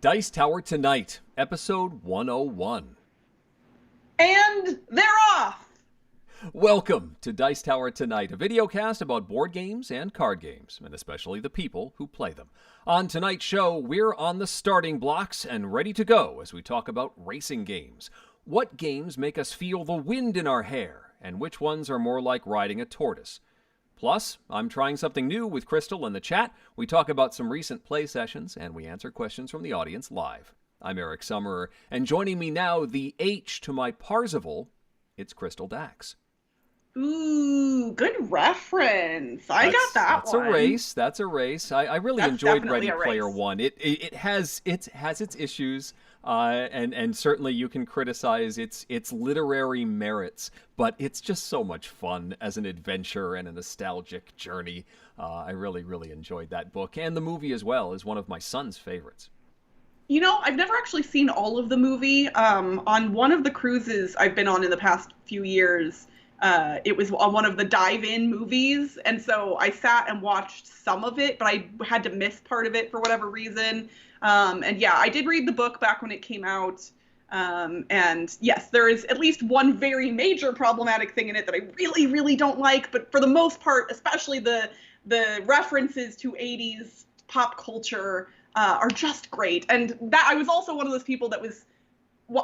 Dice Tower Tonight, episode 101. And they're off! Welcome to Dice Tower Tonight, a videocast about board games and card games, and especially the people who play them. On tonight's show, we're on the starting blocks and ready to go as we talk about racing games. What games make us feel the wind in our hair, and which ones are more like riding a tortoise? Plus, I'm trying something new with Crystal in the chat. We talk about some recent play sessions, and we answer questions from the audience live. I'm Eric Summerer, and joining me now, the H to my Parzival, it's Crystal Dax. Ooh, good reference. I got that that's one. That's a race. I really That's enjoyed definitely Ready a Player race. One. It has its issues, and certainly you can criticize its literary merits, but it's just so much fun as an adventure and a nostalgic journey. I really enjoyed that book, and the movie as well is one of my son's favorites. You know, I've never actually seen all of the movie. On one of the cruises I've been on in the past few years, it was on one of the dive-in movies, and so I sat and watched some of it, but I had to miss part of it for whatever reason. And yeah, I did read the book back when it came out. And yes, there is at least one very major problematic thing in it that I really don't like, but for the most part, especially the references to 80s pop culture are just great. And that I was also one of those people that was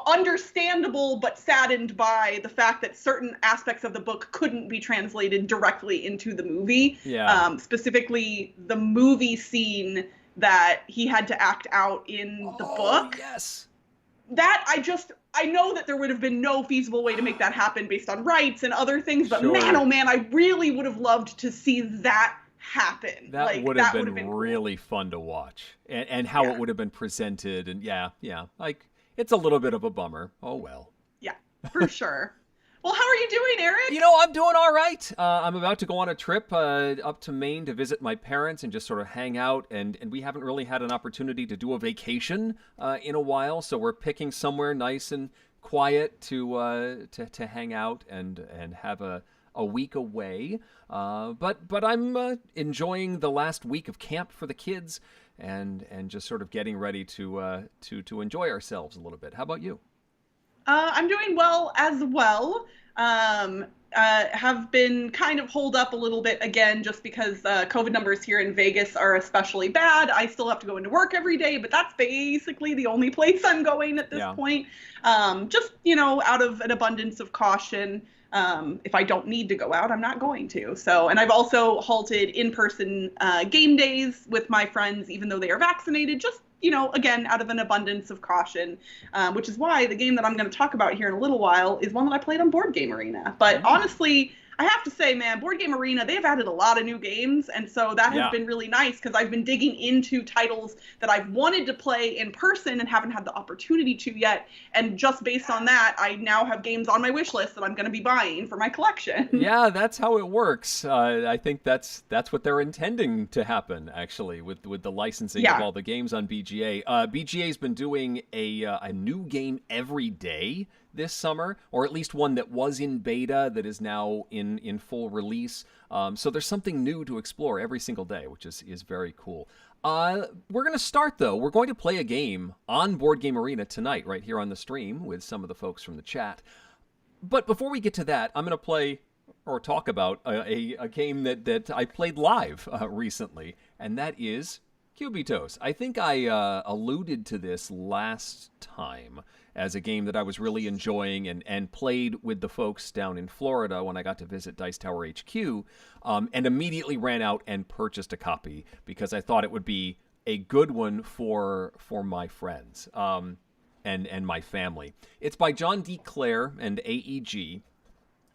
understandable but saddened by the fact that certain aspects of the book couldn't be translated directly into the movie. Yeah. Specifically, the movie scene that he had to act out in the book. Yes. That I know that there would have been no feasible way to make that happen based on rights and other things, but Sure. man, oh man, I really would have loved to see that happen. That would have been really fun to watch, and how it would have been presented, and yeah, like, it's a little bit of a bummer. Oh well. Yeah, for sure. Well, how are you doing, Eric? You know, I'm doing all right. I'm about to go on a trip up to Maine to visit my parents and just sort of hang out, and we haven't really had an opportunity to do a vacation in a while, so we're picking somewhere nice and quiet to hang out and have a week away. But I'm enjoying the last week of camp for the kids, and just sort of getting ready to enjoy ourselves a little bit. How about you? I'm doing well as well. Have been kind of holed up a little bit again just because COVID numbers here in Vegas are especially bad. I still have to go into work every day, but that's basically the only place I'm going at this point. Just, out of an abundance of caution. If I don't need to go out, I'm not going to. So, and I've also halted in-person game days with my friends, even though they are vaccinated, just, again, out of an abundance of caution, which is why the game that I'm going to talk about here in a little while is one that I played on Board Game Arena. But honestly, I have to say, man, Board Game Arena, they've added a lot of new games, and so that has been really nice because I've been digging into titles that I've wanted to play in person and haven't had the opportunity to yet, and just based on that, I now have games on my wish list that I'm going to be buying for my collection. Yeah, that's how it works. I think that's what they're intending to happen, actually, with the licensing of all the games on BGA. BGA's been doing a new game every day this summer, or at least one that was in beta that is now in full release. So there's something new to explore every single day, which is very cool. We're going to start, though. We're going to play a game on Board Game Arena tonight, right here on the stream with some of the folks from the chat. But before we get to that, I'm going to play or talk about a game that I played live recently, and that is Cubitos. I think I alluded to this last time as a game that I was really enjoying and played with the folks down in Florida when I got to visit Dice Tower HQ, and immediately ran out and purchased a copy because I thought it would be a good one for my friends and my family. It's by John D. Clare and AEG.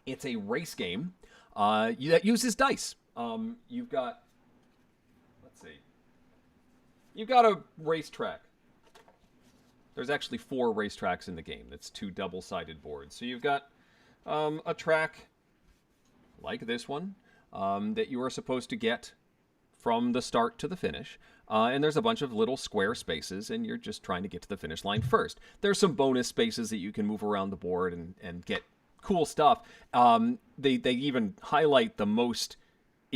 It's a race game that uses dice. You've got a racetrack. There's actually 4 racetracks in the game. That's 2 double-sided boards. So you've got a track like this one that you are supposed to get from the start to the finish. And there's a bunch of little square spaces, and you're just trying to get to the finish line first. There's some bonus spaces that you can move around the board and get cool stuff. They even highlight the most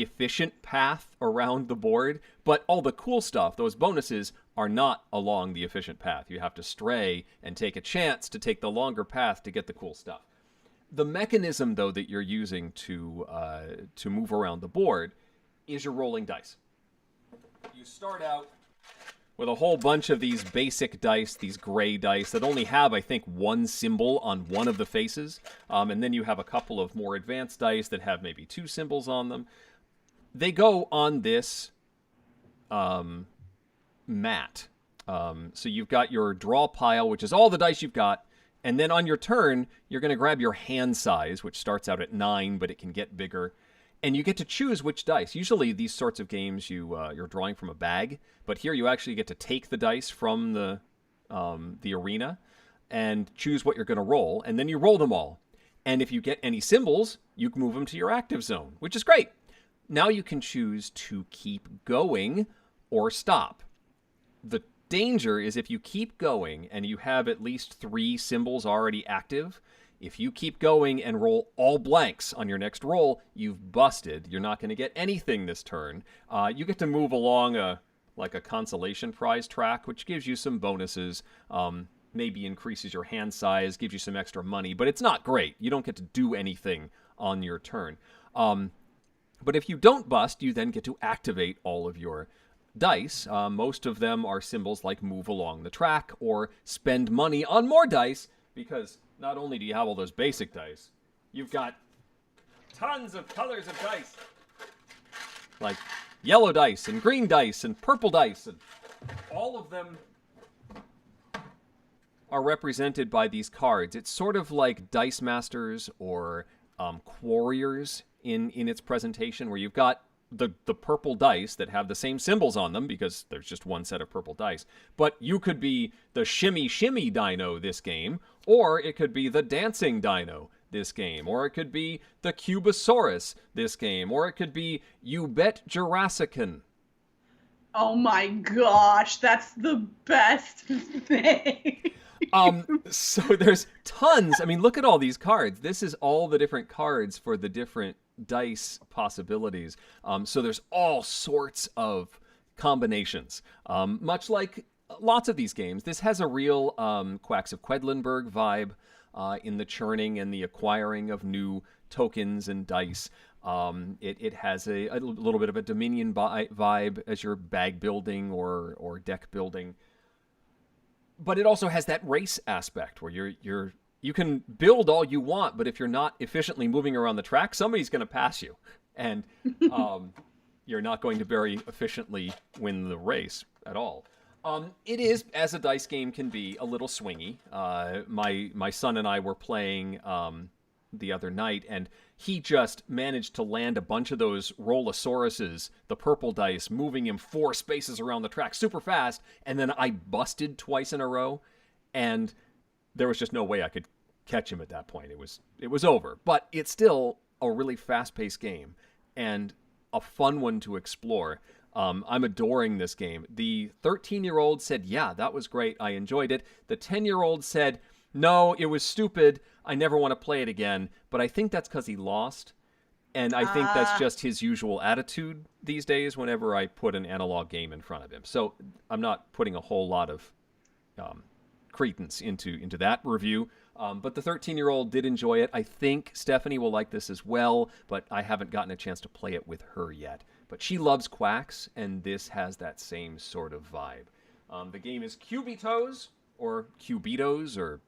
efficient path around the board, but all the cool stuff, those bonuses, are not along the efficient path. You have to stray and take a chance to take the longer path to get the cool stuff. The mechanism, though, that you're using to move around the board is you're rolling dice. You start out with a whole bunch of these basic dice, these gray dice that only have, I think, one symbol on one of the faces. And then you have a couple of more advanced dice that have maybe 2 symbols on them. They go on this mat. So you've got your draw pile, which is all the dice you've got. And then on your turn, you're going to grab your hand size, which starts out at 9, but it can get bigger. And you get to choose which dice. Usually these sorts of games, you're drawing from a bag. But here you actually get to take the dice from the arena and choose what you're going to roll. And then you roll them all. And if you get any symbols, you can move them to your active zone, which is great. Now you can choose to keep going or stop. The danger is if you keep going and you have at least 3 symbols already active, if you keep going and roll all blanks on your next roll, you've busted. You're not going to get anything this turn. You get to move along a consolation prize track, which gives you some bonuses, maybe increases your hand size, gives you some extra money, but it's not great. You don't get to do anything on your turn. But if you don't bust, you then get to activate all of your dice. Most of them are symbols like move along the track or spend money on more dice, because not only do you have all those basic dice, you've got tons of colors of dice. Like yellow dice and green dice and purple dice, and all of them are represented by these cards. It's sort of like Dice Masters or Quarriors in its presentation, where you've got the purple dice that have the same symbols on them because there's just one set of purple dice. But you could be the shimmy shimmy dino this game, or it could be the dancing dino this game, or it could be the Cubosaurus this game, or it could be You Bet Jurassican. Oh my gosh, that's the best thing. So there's tons. I mean, look at all these cards. This is all the different cards for the different dice possibilities. So there's all sorts of combinations. Much like lots of these games, this has a real Quacks of Quedlinburg vibe in the churning and the acquiring of new tokens and dice. It has a little bit of a Dominion vibe as you're bag building or deck building. But it also has that race aspect where you can build all you want, but if you're not efficiently moving around the track, somebody's going to pass you, and you're not going to very efficiently win the race at all. It is, as a dice game can be, a little swingy. My son and I were playing the other night, and he just managed to land a bunch of those Rollosauruses, the purple dice, moving him 4 spaces around the track super fast, and then I busted twice in a row, and there was just no way I could catch him at that point. It was over. But it's still a really fast-paced game, and a fun one to explore. I'm adoring this game. The 13-year-old said, yeah, that was great, I enjoyed it. The 10-year-old said, no, it was stupid, I never want to play it again. But I think that's because he lost. And I think that's just his usual attitude these days whenever I put an analog game in front of him. So I'm not putting a whole lot of credence into that review. But the 13-year-old did enjoy it. I think Stephanie will like this as well, but I haven't gotten a chance to play it with her yet. But she loves Quacks, and this has that same sort of vibe. The game is Cubitos, or Cubitos, or...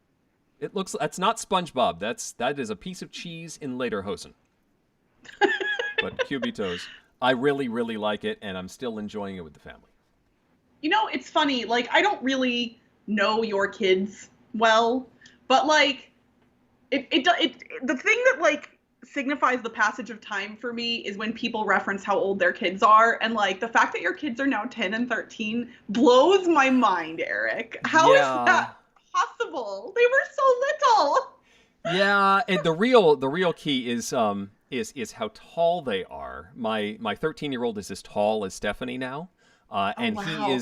That's not SpongeBob. That is a piece of cheese in Lederhosen. But Cubitos, I really, really like it, and I'm still enjoying it with the family. You know, it's funny. Like, I don't really know your kids well, but like, the thing that like signifies the passage of time for me is when people reference how old their kids are, and like the fact that your kids are now 10 and 13 blows my mind, Eric. How is that possible? They were so little. Yeah, and the real key is how tall they are. My 13-year-old is as tall as Stephanie now, and wow.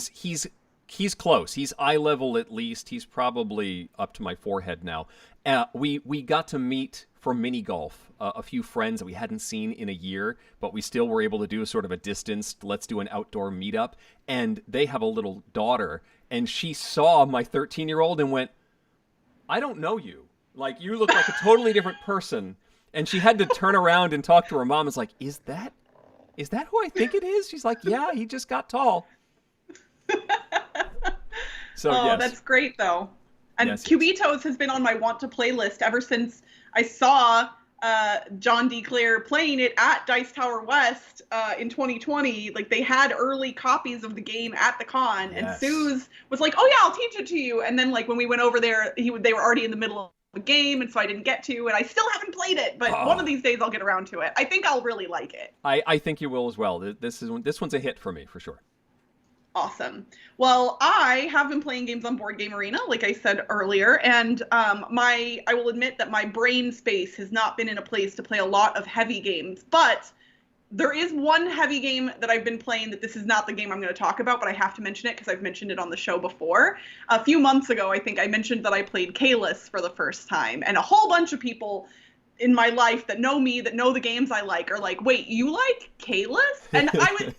He's close. He's eye level at least. He's probably up to my forehead now. We got to meet for mini golf. A few friends that we hadn't seen in a year, but we still were able to do a sort of a distanced, let's do an outdoor meetup. And they have a little daughter, and she saw my 13-year-old and went, I don't know you. Like, you look like a totally different person. And she had to turn around and talk to her mom. It's like, is that who I think it is? She's like, yeah, he just got tall. So, yes. That's great, though. And yes, Cubitos has been on my want to play list ever since I saw John D. Clare playing it at Dice Tower West in 2020. Like, they had early copies of the game at the con, and Suze was like, "Oh yeah, I'll teach it to you." And then, like, when we went over there, they were already in the middle of the game, and so I didn't get to. And I still haven't played it, but one of these days I'll get around to it. I think I'll really like it. I think you will as well. This one's a hit for me for sure. Awesome. Well, I have been playing games on Board Game Arena, like I said earlier, and I will admit that my brain space has not been in a place to play a lot of heavy games, but there is one heavy game that I've been playing that this is not the game I'm going to talk about, but I have to mention it because I've mentioned it on the show before. A few months ago, I think I mentioned that I played Caylus for the first time, and a whole bunch of people in my life that know me, that know the games I like, are like, wait, you like Caylus? And I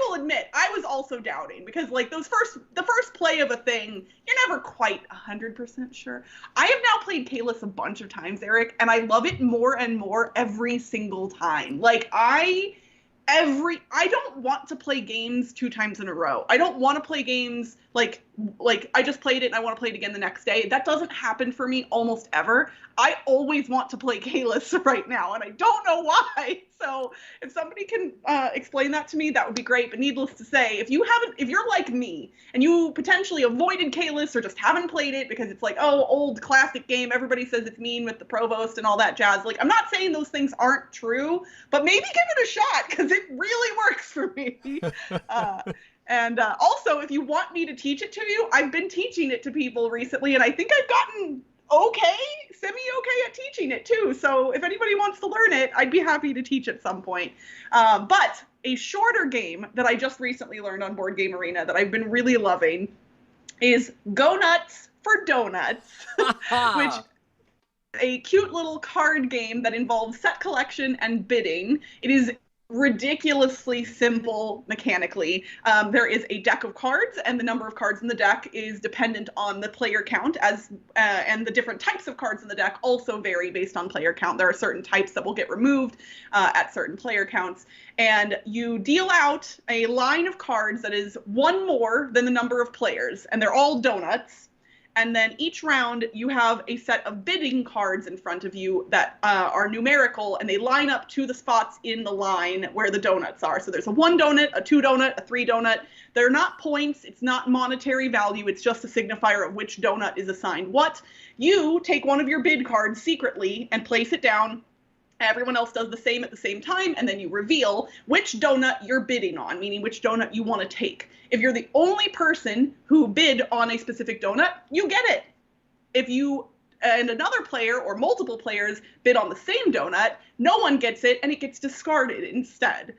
will admit, I was also doubting, because like the first play of a thing, you're never quite 100% sure. I have now played Caylus a bunch of times, Eric, and I love it more and more every single time. Like, I don't want to play games 2 times in a row. I don't want to play games like I just played it and I want to play it again the next day. That doesn't happen for me almost ever. I always want to play Caylus right now, and I don't know why. So if somebody can explain that to me, that would be great. But needless to say, if you're like me and you potentially avoided Caylus or just haven't played it because it's like, oh, old classic game, everybody says it's mean with the provost and all that jazz. Like, I'm not saying those things aren't true, but maybe give it a shot, because it really works for me. And also, if you want me to teach it to you, I've been teaching it to people recently, and I think I've gotten semi-okay at teaching it too. So if anybody wants to learn it, I'd be happy to teach at some point. But a shorter game that I just recently learned on Board Game Arena that I've been really loving is Go Nuts for Donuts, which is a cute little card game that involves set collection and bidding. It is ridiculously simple mechanically. There is a deck of cards, and the number of cards in the deck is dependent on the player count, and the different types of cards in the deck also vary based on player count. There are certain types that will get removed at certain player counts, and you deal out a line of cards that is one more than the number of players, and they're all donuts. And then each round, you have a set of bidding cards in front of you that are numerical, and they line up to the spots in the line where the donuts are. So there's a 1 donut, a 2 donut, a 3 donut. They're not points. It's not monetary value. It's just a signifier of which donut is assigned what. You take one of your bid cards secretly and place it down. Everyone else does the same at the same time, and then you reveal which donut you're bidding on, meaning which donut you want to take. If you're the only person who bid on a specific donut, you get it. If you and another player or multiple players bid on the same donut, no one gets it, and it gets discarded instead.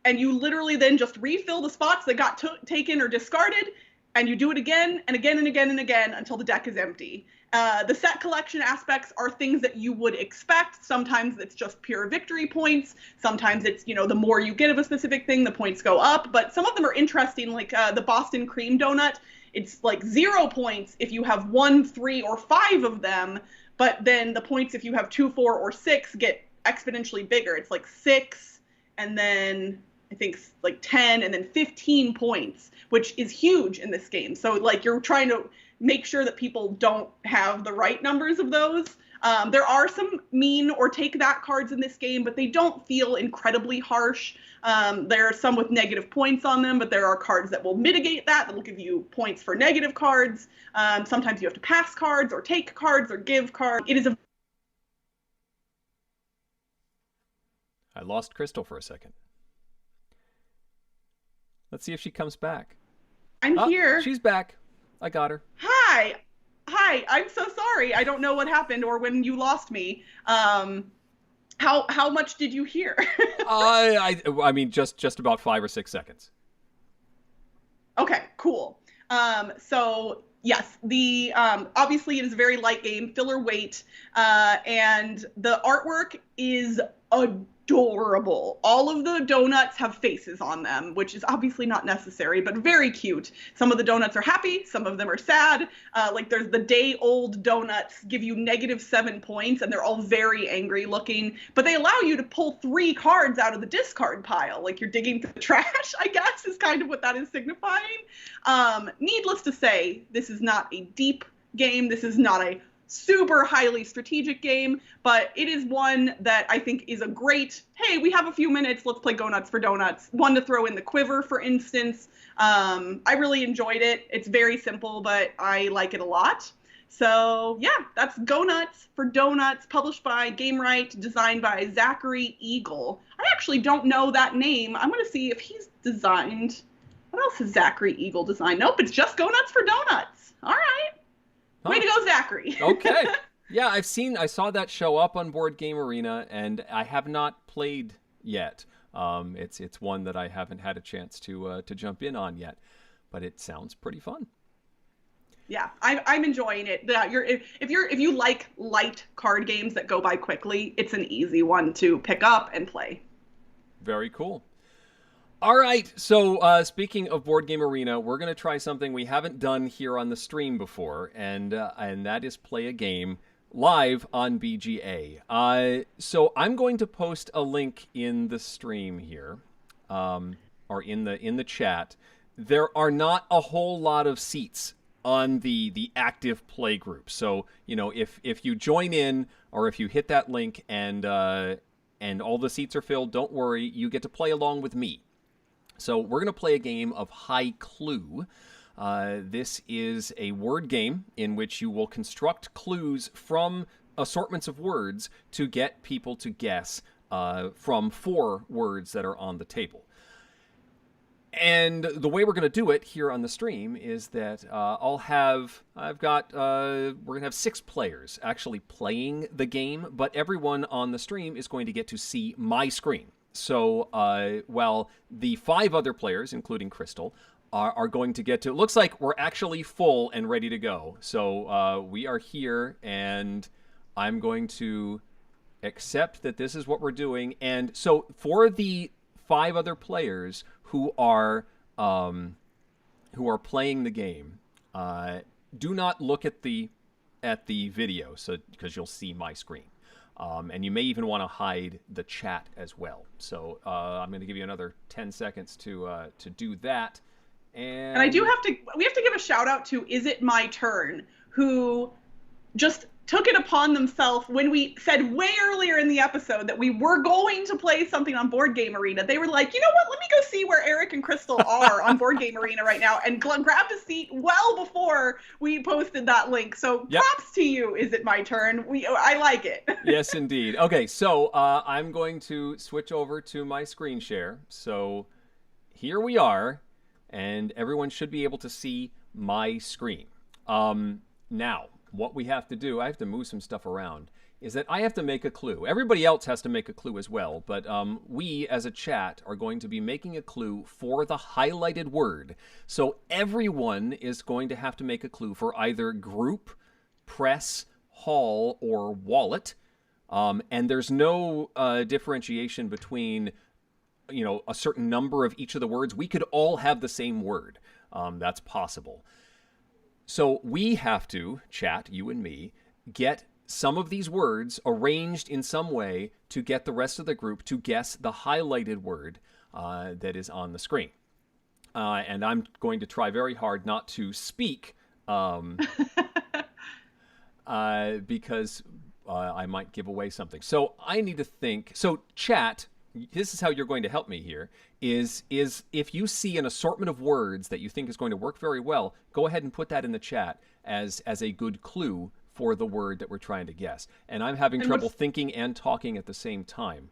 And you literally then just refill the spots that got taken or discarded, and you do it again and again and again and again until the deck is empty. The set collection aspects are things that you would expect. Sometimes it's just pure victory points. Sometimes it's, the more you get of a specific thing, the points go up. But some of them are interesting, like the Boston cream donut. It's like 0 points if you have 1, 3, or 5 of them. But then the points if you have 2, 4, or 6 get exponentially bigger. It's like 6, and then I think like 10, and then 15 points, which is huge in this game. So like you're trying to make sure that people don't have the right numbers of those. There are some mean or take that cards in this game, but they don't feel incredibly harsh. There are some with negative points on them, but there are cards that will mitigate that will give you points for negative cards. Sometimes you have to pass cards or take cards or give cards. It is I lost Crystal for a second. Let's see if she comes back. I'm here. She's back. I got her. Hi. I'm so sorry. I don't know what happened or when you lost me. How much did you hear? I mean, just about 5 or 6 seconds. Okay, cool. So yes, the obviously it is a very light game, filler weight, and the artwork is adorable. All of the donuts have faces on them, which is obviously not necessary, but very cute. Some of the donuts are happy, some of them are sad. Like there's the day-old donuts give you -7 points, and they're all very angry looking, but they allow you to pull 3 cards out of the discard pile, like you're digging through the trash, I guess, is kind of what that is signifying. Needless to say, this is not a deep game. This is not a super highly strategic game, but it is one that I think is a great, hey, we have a few minutes, let's play Go Nuts for Donuts. One to throw in the quiver, for instance. I really enjoyed it. It's very simple, but I like it a lot. So yeah, that's Go Nuts for Donuts, published by Gamewright, designed by Zachary Eagle. I actually don't know that name. I'm going to see if he's designed. What else has Zachary Eagle designed? Nope, it's just Go Nuts for Donuts. All right. Way to go, Zachary. Okay. Yeah, I saw that show up on Board Game Arena, and I have not played yet. It's one that I haven't had a chance to jump in on yet, but it sounds pretty fun. Yeah, I'm enjoying it. If you like light card games that go by quickly, it's an easy one to pick up and play. Very cool. All right, so speaking of Board Game Arena, we're going to try something we haven't done here on the stream before, and that is play a game live on BGA. So I'm going to post a link in the stream here, or in the chat. There are not a whole lot of seats on the active play group. So, if you join in, or if you hit that link and all the seats are filled, don't worry, you get to play along with me. So we're going to play a game of High Clue. This is a word game in which you will construct clues from assortments of words to get people to guess from 4 words that are on the table. And the way we're going to do it here on the stream is that we're going to have 6 players actually playing the game, but everyone on the stream is going to get to see my screen. So while the 5 other players, including Crystal, are going to get to... It looks like we're actually full and ready to go. So we are here, and I'm going to accept that this is what we're doing. And so for the 5 other players who are playing the game, do not look at the video, because you'll see my screen. And you may even want to hide the chat as well. So I'm going to give you another 10 seconds to do that. And we have to give a shout out to Is It My Turn, who just took it upon themselves when we said way earlier in the episode that we were going to play something on Board Game Arena. They were like, you know what, let me go see where Eric and Crystal are on Board Game Arena right now, and grabbed a seat well before we posted that link. So props to you, Is It My Turn? I like it. Yes, indeed. Okay, so I'm going to switch over to my screen share. So here we are, and everyone should be able to see my screen. Now, what we have to do, I have to move some stuff around, is that I have to make a clue. Everybody else has to make a clue as well, but we as a chat are going to be making a clue for the highlighted word. So everyone is going to have to make a clue for either group, press, hall, or wallet. And there's no differentiation between, a certain number of each of the words. We could all have the same word. That's possible. So we have to, chat, you and me, get some of these words arranged in some way to get the rest of the group to guess the highlighted word that is on the screen. And I'm going to try very hard not to speak because I might give away something. So I need to think. So chat, this is how you're going to help me here, is if you see an assortment of words that you think is going to work very well, go ahead and put that in the chat as a good clue for the word that we're trying to guess. And I'm having trouble thinking and talking at the same time.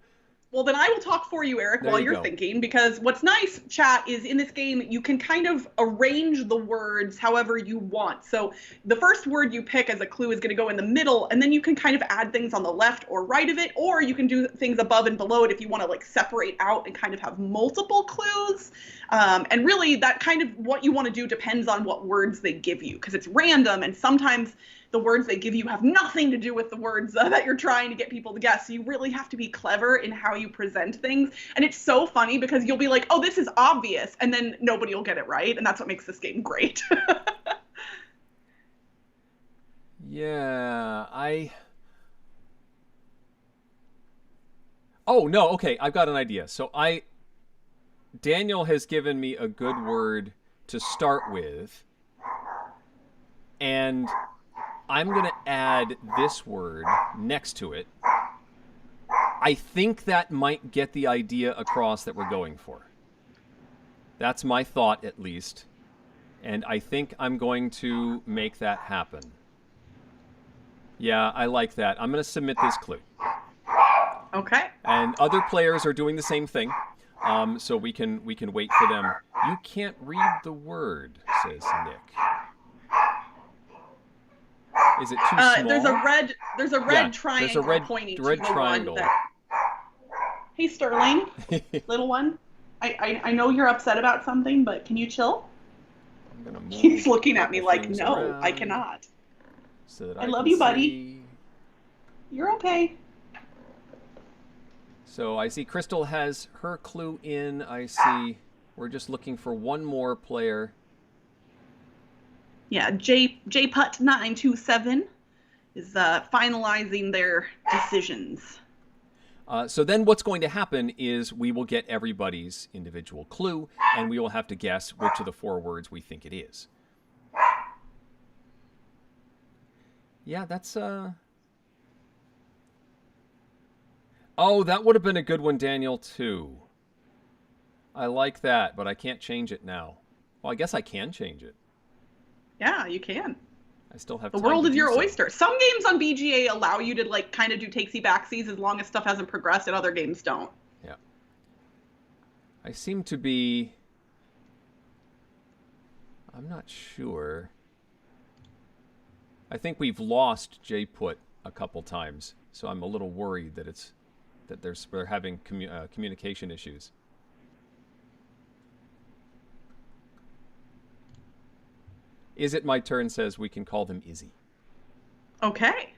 Well, then I will talk for you, Eric, while you're thinking, because what's nice, chat, is in this game, you can kind of arrange the words however you want. So the first word you pick as a clue is going to go in the middle, and then you can kind of add things on the left or right of it, or you can do things above and below it if you want to like separate out and kind of have multiple clues. And really, that kind of what you want to do depends on what words they give you, because it's random, and sometimes the words they give you have nothing to do with the words that you're trying to get people to guess. So you really have to be clever in how you present things. And it's so funny because you'll be like, oh, this is obvious. And then nobody will get it right. And that's what makes this game great. Yeah, Oh, no, okay, I've got an idea. So Daniel has given me a good word to start with. And I'm going to add this word next to it. I think that might get the idea across that we're going for. That's my thought, at least. And I think I'm going to make that happen. Yeah, I like that. I'm going to submit this clue. Okay. And other players are doing the same thing. So we can wait for them. You can't read the word, says Nick. Is it too small? There's a red triangle there's a red, pointing red to the triangle. one that... Hey, Sterling, little one. I know you're upset about something, but can you chill? I'm gonna move He's looking at me like, no, I around cannot. So that I love you, buddy. You're okay. So I see Crystal has her clue in. I see we're just looking for one more player. Yeah, JPut927 is finalizing their decisions. So then what's going to happen is we will get everybody's individual clue, and we will have to guess which of the 4 words we think it is. Yeah, that's... Oh, that would have been a good one, Daniel, too. I like that, but I can't change it now. Well, I guess I can change it. Yeah, you can. I still have the time world to is do your so. oyster. Some games on BGA allow you to like kind of do takesy backsies as long as stuff hasn't progressed, and other games don't. Yeah. I seem to be... I'm not sure. I think we've lost JPut a couple times, so I'm a little worried that we're having communication issues. Is It My Turn says we can call them Izzy. Okay.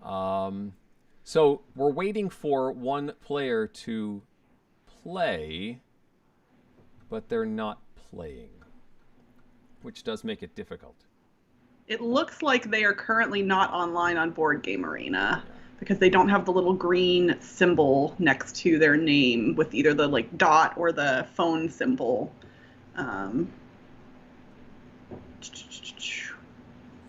So we're waiting for one player to play, but they're not playing, which does make it difficult. It looks like they are currently not online on Board Game Arena because they don't have the little green symbol next to their name with either the like dot or the phone symbol.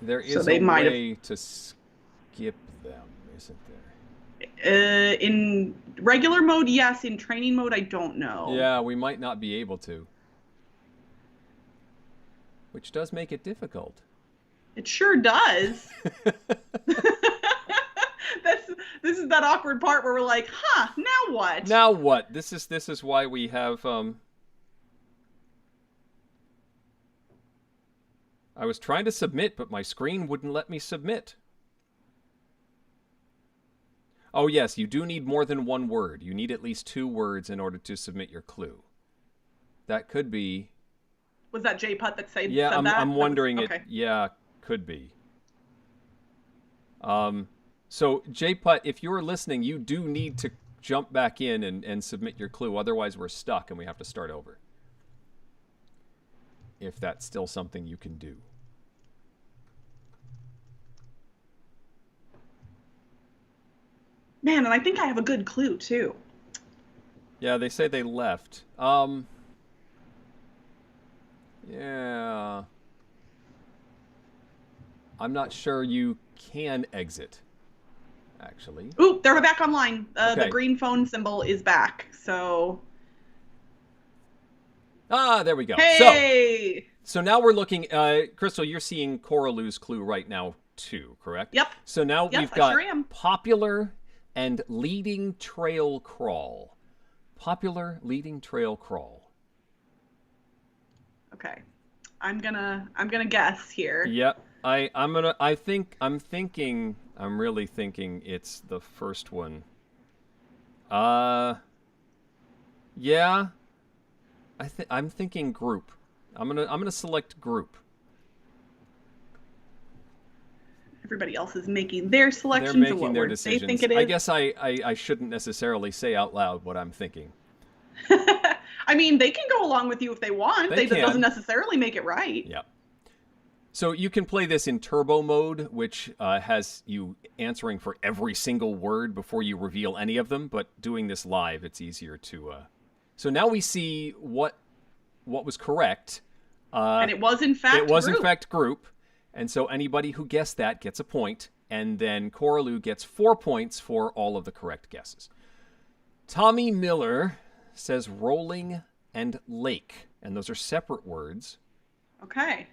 There is a way to skip them, isn't there? In regular mode, yes. In training mode, I don't know. Yeah, we might not be able to. Which does make it difficult. It sure does. This is that awkward part where we're like, huh, now what? Now what? This is why we have I was trying to submit, but my screen wouldn't let me submit. Oh yes, you do need more than one word. You need at least 2 words in order to submit your clue. That could be... Was that JPut that said yeah, said that? I'm wondering okay. it. Yeah, could be. So JPut, if you're listening, you do need to jump back in and submit your clue. Otherwise, we're stuck and we have to start over. If that's still something you can do. Man, and I think I have a good clue, too. Yeah, they say they left. Yeah. I'm not sure you can exit, actually. Ooh, they're back online. Okay. The green phone symbol is back, so... Ah, there we go. Hey! So now we're looking... Crystal, you're seeing Coralou's clue right now, too, correct? Yep. So now Yes, we've got I sure am. popular and leading trail crawl. Popular leading trail crawl. Okay. I'm gonna guess here. Yep. I'm really thinking it's the first one. Yeah. I'm thinking group. I'm gonna select group. Everybody else is making their selections. They're making their decisions. They think it is. I guess I shouldn't necessarily say out loud what I'm thinking. I mean, they can go along with you if they want. That doesn't necessarily make it right. Yeah. So you can play this in turbo mode, which has you answering for every single word before you reveal any of them. But doing this live, it's easier to. So now we see what was correct. And it was in fact group. It was in fact group. And so anybody who guessed that gets a point. And then Coralu gets 4 points for all of the correct guesses. Tommy Miller says rolling and lake. And those are separate words. Okay.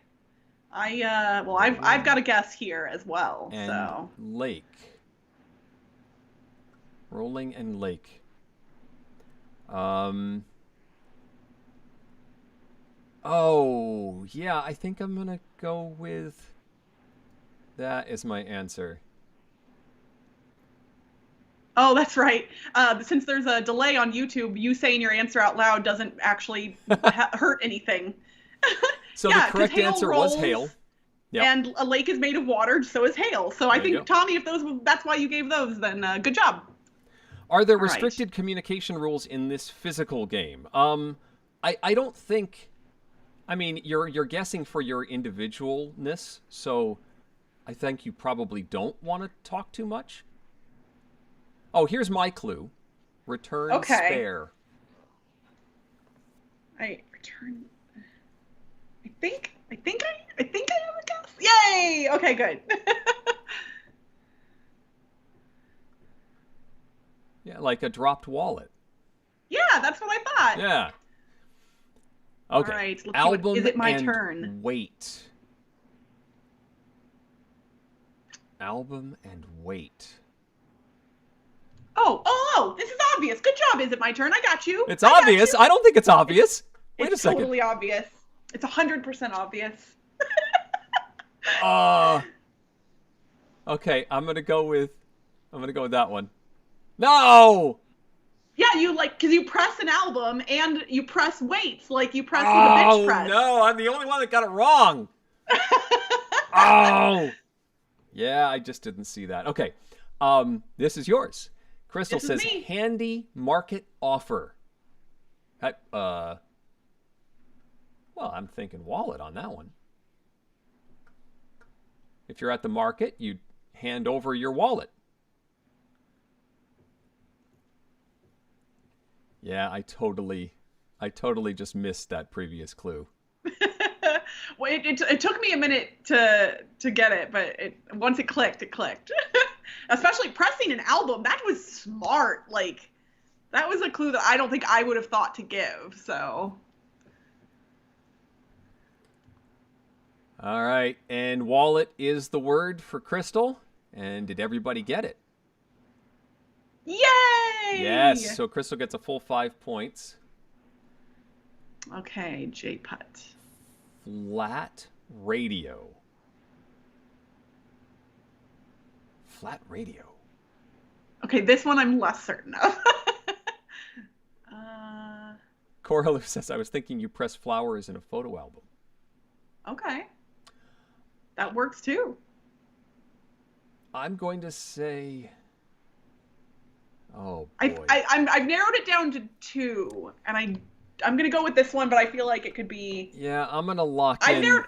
I've got a guess here as well. And so lake. Rolling and lake. Oh, yeah, I think I'm going to go with that as my answer. Oh, that's right. Since there's a delay on YouTube, you saying your answer out loud doesn't actually hurt anything. So the correct answer was hail. Yep. And a lake is made of water, so is hail. So I think, Tommy, if that's why you gave those, then good job. Are there restricted communication rules in this physical game? I don't think... I mean, you're guessing for your individualness, so I think you probably don't want to talk too much. Oh, here's my clue. Return spare. I think I have a guess. Yay! Okay, good. Yeah, like a dropped wallet. Yeah, that's what I thought. Yeah. Okay. All right, let's album see is it my and turn? weight. Album and weight. Oh, this is obvious. Good job. Is it my turn? I got you. It's obvious. I don't think it's obvious. Wait a second. It's totally obvious. It's 100% obvious. Okay, I'm gonna go with that one. No! Yeah, because you press an album and you press weights, like you press with a bench press. Oh, no, I'm the only one that got it wrong. Oh! Yeah, I just didn't see that. Okay, this is yours. Crystal says, handy market offer. Well, I'm thinking wallet on that one. If you're at the market, you hand over your wallet. Yeah, I totally just missed that previous clue. Well, it took me a minute to get it, but once it clicked, it clicked. Especially pressing an album, that was smart. Like, that was a clue that I don't think I would have thought to give, so... All right, and wallet is the word for Crystal. And did everybody get it? Yay! Yes, so Crystal gets a full 5 points. Okay, J-Putt. Flat radio. Flat radio. Okay, this one I'm less certain of. Coralu says, I was thinking you press flowers in a photo album. Okay. That works too. I'm going to say... Oh, boy. I've narrowed it down to 2, and I'm going to go with this one, but I feel like it could be... Yeah, I'm going to lock in...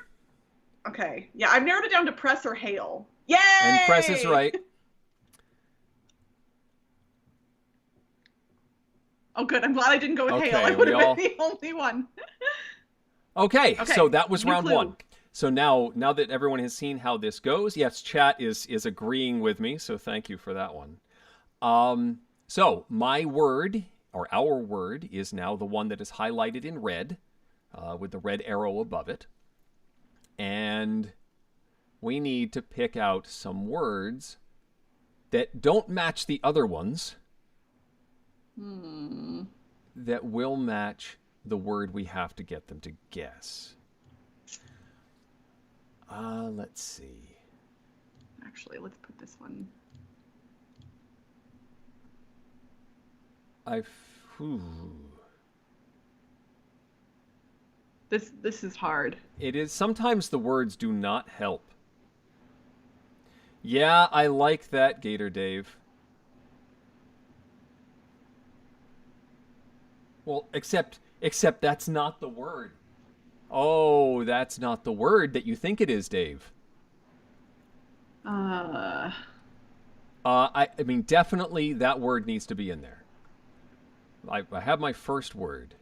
Okay. Yeah, I've narrowed it down to press or hail. Yay! And press is right. Oh, good. I'm glad I didn't go with hail. I would have been the only one. Okay, so that was round 1. So now that everyone has seen how this goes, yes, chat is agreeing with me, so thank you for that one. So my word, or our word, is now the one that is highlighted in red, with the red arrow above it. And we need to pick out some words that don't match the other ones Hmm. that will match the word we have to get them to guess. Let's see. Actually, let's put this one. This is hard. It is. Sometimes the words do not help. Yeah, I like that, Gator Dave. Well, except that's not the word. Oh, that's not the word that you think it is, Dave. I mean, definitely that word needs to be in there. I have my first word.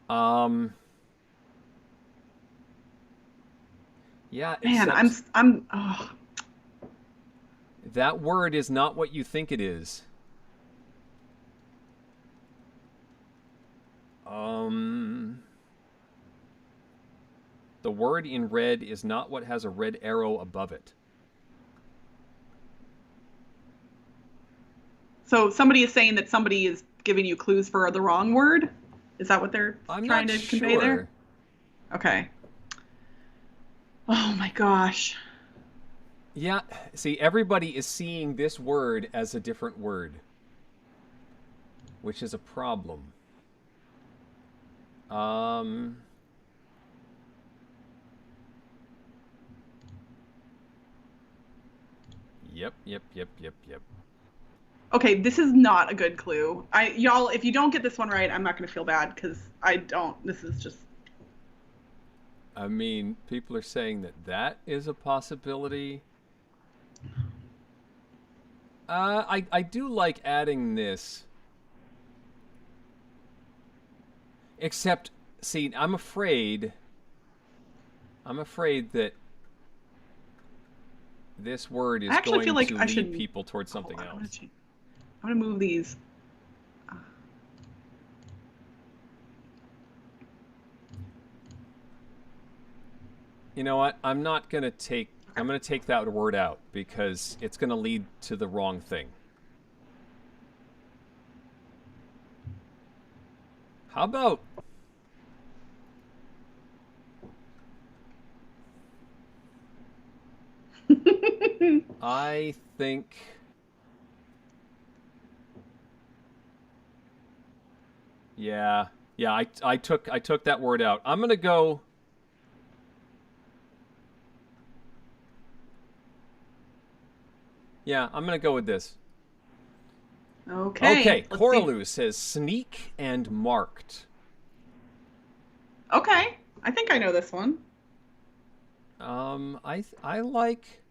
Yeah, Man, I'm oh. That word is not what you think it is. The word in red is not what has a red arrow above it. So somebody is saying that somebody is giving you clues for the wrong word? Is that what they're trying to convey there? Okay. Oh my gosh. Yeah, see, everybody is seeing this word as a different word, which is a problem. Yep. Okay, this is not a good clue. Y'all, if you don't get this one right, I'm not going to feel bad because I don't. This is just. I mean, people are saying that is a possibility. I do like adding this. Except, see, I'm afraid that this word is going to lead people towards something else. I'm going to move these. You know what? I'm going to take that word out because it's going to lead to the wrong thing. How about I think Yeah, I took that word out. I'm going to go Yeah, I'm going to go with this. Okay, Coraloo says sneak and marked. Okay, I think I know this one. I like.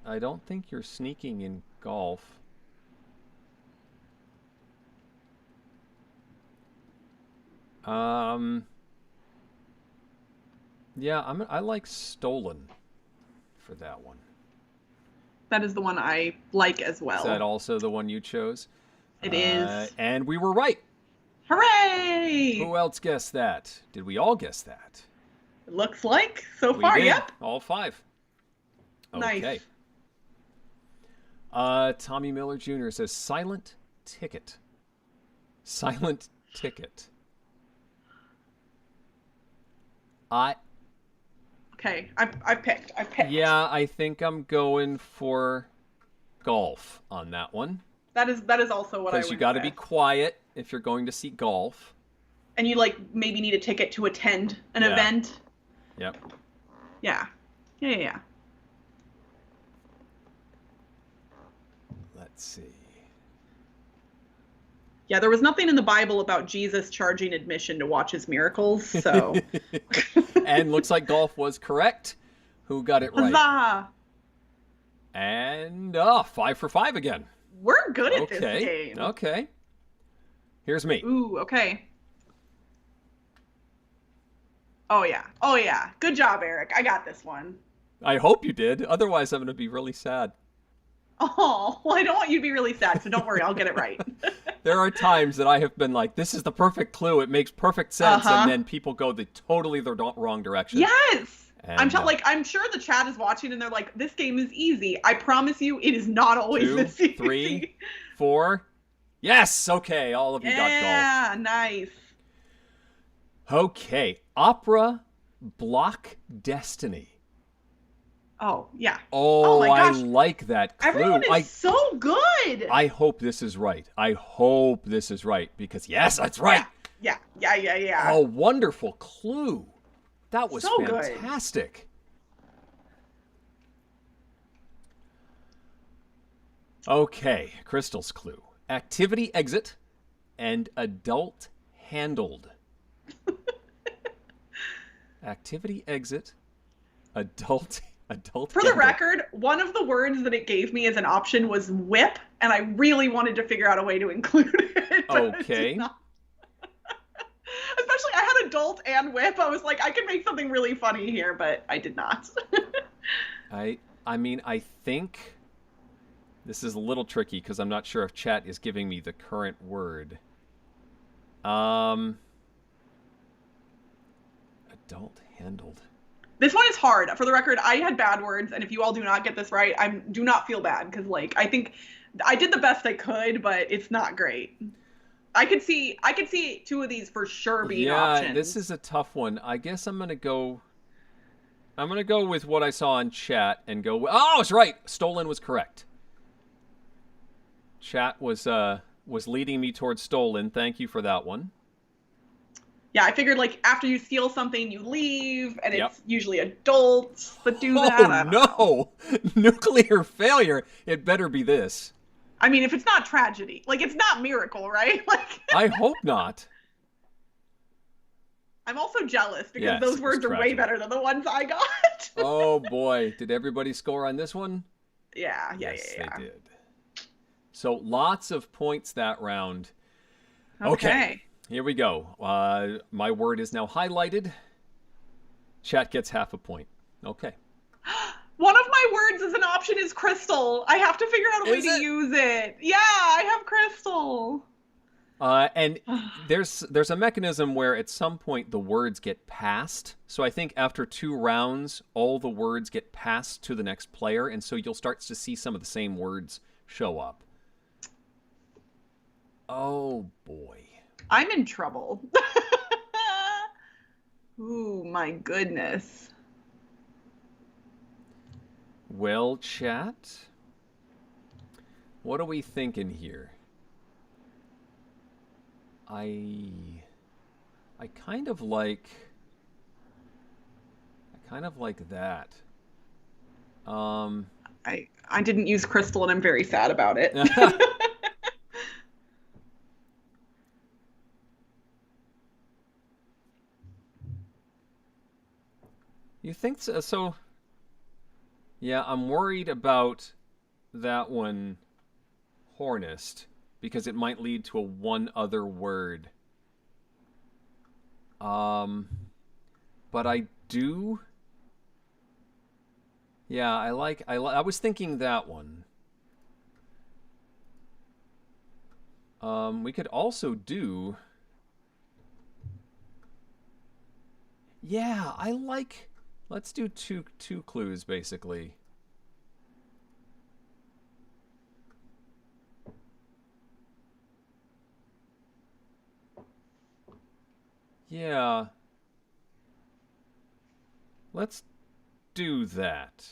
I don't think you're sneaking in golf. Yeah, I like stolen for that one. That is the one I like as well. Is that also the one you chose? It is. And we were right. Hooray! Who else guessed that? Did we all guess that? It looks like so far, yep. All 5. Okay. Nice. Tommy Miller Jr. says silent ticket. Silent ticket. Okay, I've picked. Yeah, I think I'm going for golf on that one. That is also what I would. Because you got to be quiet if you're going to see golf. And you maybe need a ticket to attend an event. Yep. Yeah. Let's see. Yeah, there was nothing in the Bible about Jesus charging admission to watch his miracles, so. And looks like golf was correct. Who got it right? Huzzah! And 5 for 5 again. We're good at this game. Okay. Here's me. Ooh, okay. Oh yeah. Good job, Eric. I got this one. I hope you did. Otherwise, I'm going to be really sad. Oh, well, I don't want you to be really sad, so don't worry. I'll get it right. There are times that I have been like, this is the perfect clue. It makes perfect sense. And then people go totally the wrong direction. Yes. And I'm sure the chat is watching and they're like, this game is easy. I promise you, it is not always 2, this easy. 3, 4. Yes. Okay. All of you got golf. Yeah. Nice. Okay. Opera Block Destiny. Oh, yeah. Oh, my gosh. I like that clue. Everyone is so good. I hope this is right. I hope this is right because, yes, that's right. Yeah. Oh, wonderful clue. That was so fantastic. Good. Okay, Crystal's clue. Activity exit and adult handled. Activity exit, adult For the record, one of the words that it gave me as an option was whip, and I really wanted to figure out a way to include it. Okay. Especially, I had adult and whip. I was like, I could make something really funny here, but I did not. I mean, I think this is a little tricky because I'm not sure if chat is giving me the current word. Adult handled. This one is hard. For the record, I had bad words, and if you all do not get this right, do not feel bad because, like, I think I did the best I could, but it's not great. I could see 2 of these for sure being options. Yeah, this is a tough one. I guess I'm gonna go with what I saw in chat and go. Oh, it's right. Stolen was correct. Chat was leading me towards stolen. Thank you for that one. Yeah, I figured like after you steal something, you leave, and it's usually adults that do that. Oh no! Nuclear failure. It better be this. I mean, if it's not tragedy, like it's not miracle, right? Like I hope not. I'm also jealous because those words are way better than the ones I got. Oh boy, did everybody score on this one? Yeah. Yes, they did. So lots of points that round. Okay. Here we go. My word is now highlighted. Chat gets half a point. Okay. One of my words as an option is crystal. I have to figure out a way to use it. Yeah, I have crystal. And there's a mechanism where at some point the words get passed. So I think after 2 rounds, all the words get passed to the next player, and so you'll start to see some of the same words show up. Oh boy. I'm in trouble. Ooh, my goodness. Well, chat, what are we thinking here? I kind of like that. I didn't use crystal and I'm very sad about it. You think so? So, yeah, I'm worried about that one, Hornist, because it might lead to a one other word. But I do. Yeah, I was thinking that one. We could also do. Yeah, I like. Let's do two clues, basically. Yeah. Let's do that.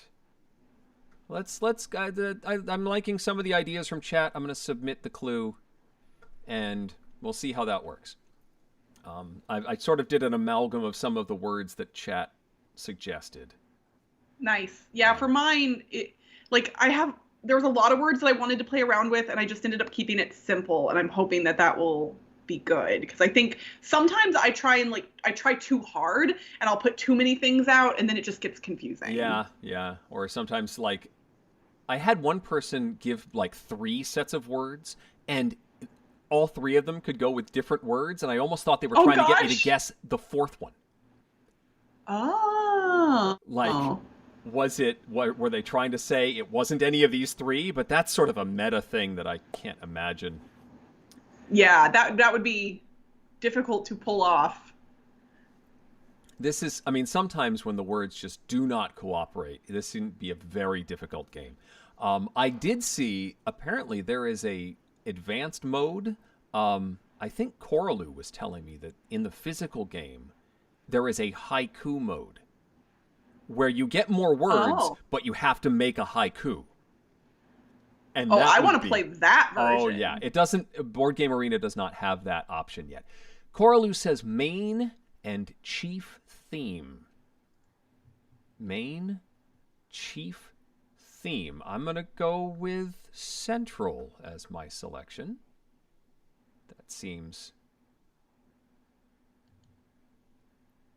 I'm liking some of the ideas from chat. I'm going to submit the clue, and we'll see how that works. I sort of did an amalgam of some of the words that chat suggested. Nice. Yeah, for mine, there was a lot of words that I wanted to play around with, and I just ended up keeping it simple, and I'm hoping that will be good, because I think sometimes I try too hard, and I'll put too many things out, and then it just gets confusing. Yeah. Or sometimes, like, I had one person give, 3 sets of words, and all 3 of them could go with different words, and I almost thought they were trying to get me to guess the 4th one. Oh. Were they trying to say it wasn't any of these 3? But that's sort of a meta thing that I can't imagine. Yeah, that would be difficult to pull off. This is, I mean, sometimes when the words just do not cooperate, this can be a very difficult game. I did see, apparently there is a advanced mode. I think Coraloo was telling me that in the physical game, there is a haiku mode where you get more words, but you have to make a haiku. And I want to play that version. Oh, yeah. It doesn't, Board Game Arena does not have that option yet. Coraloo says main and chief theme. Main, chief theme. I'm going to go with central as my selection. That seems...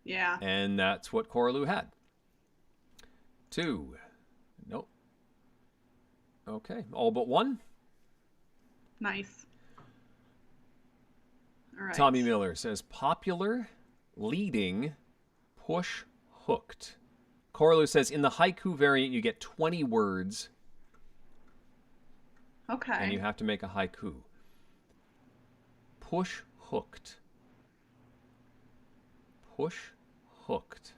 Yeah. And that's what Coraloo had. 2. Nope. Okay. All but 1. Nice. All right. Tommy Miller says popular, leading, push, hooked. Coraloo says in the haiku variant you get 20 words. Okay. And you have to make a haiku. Push, hooked. Push, hooked.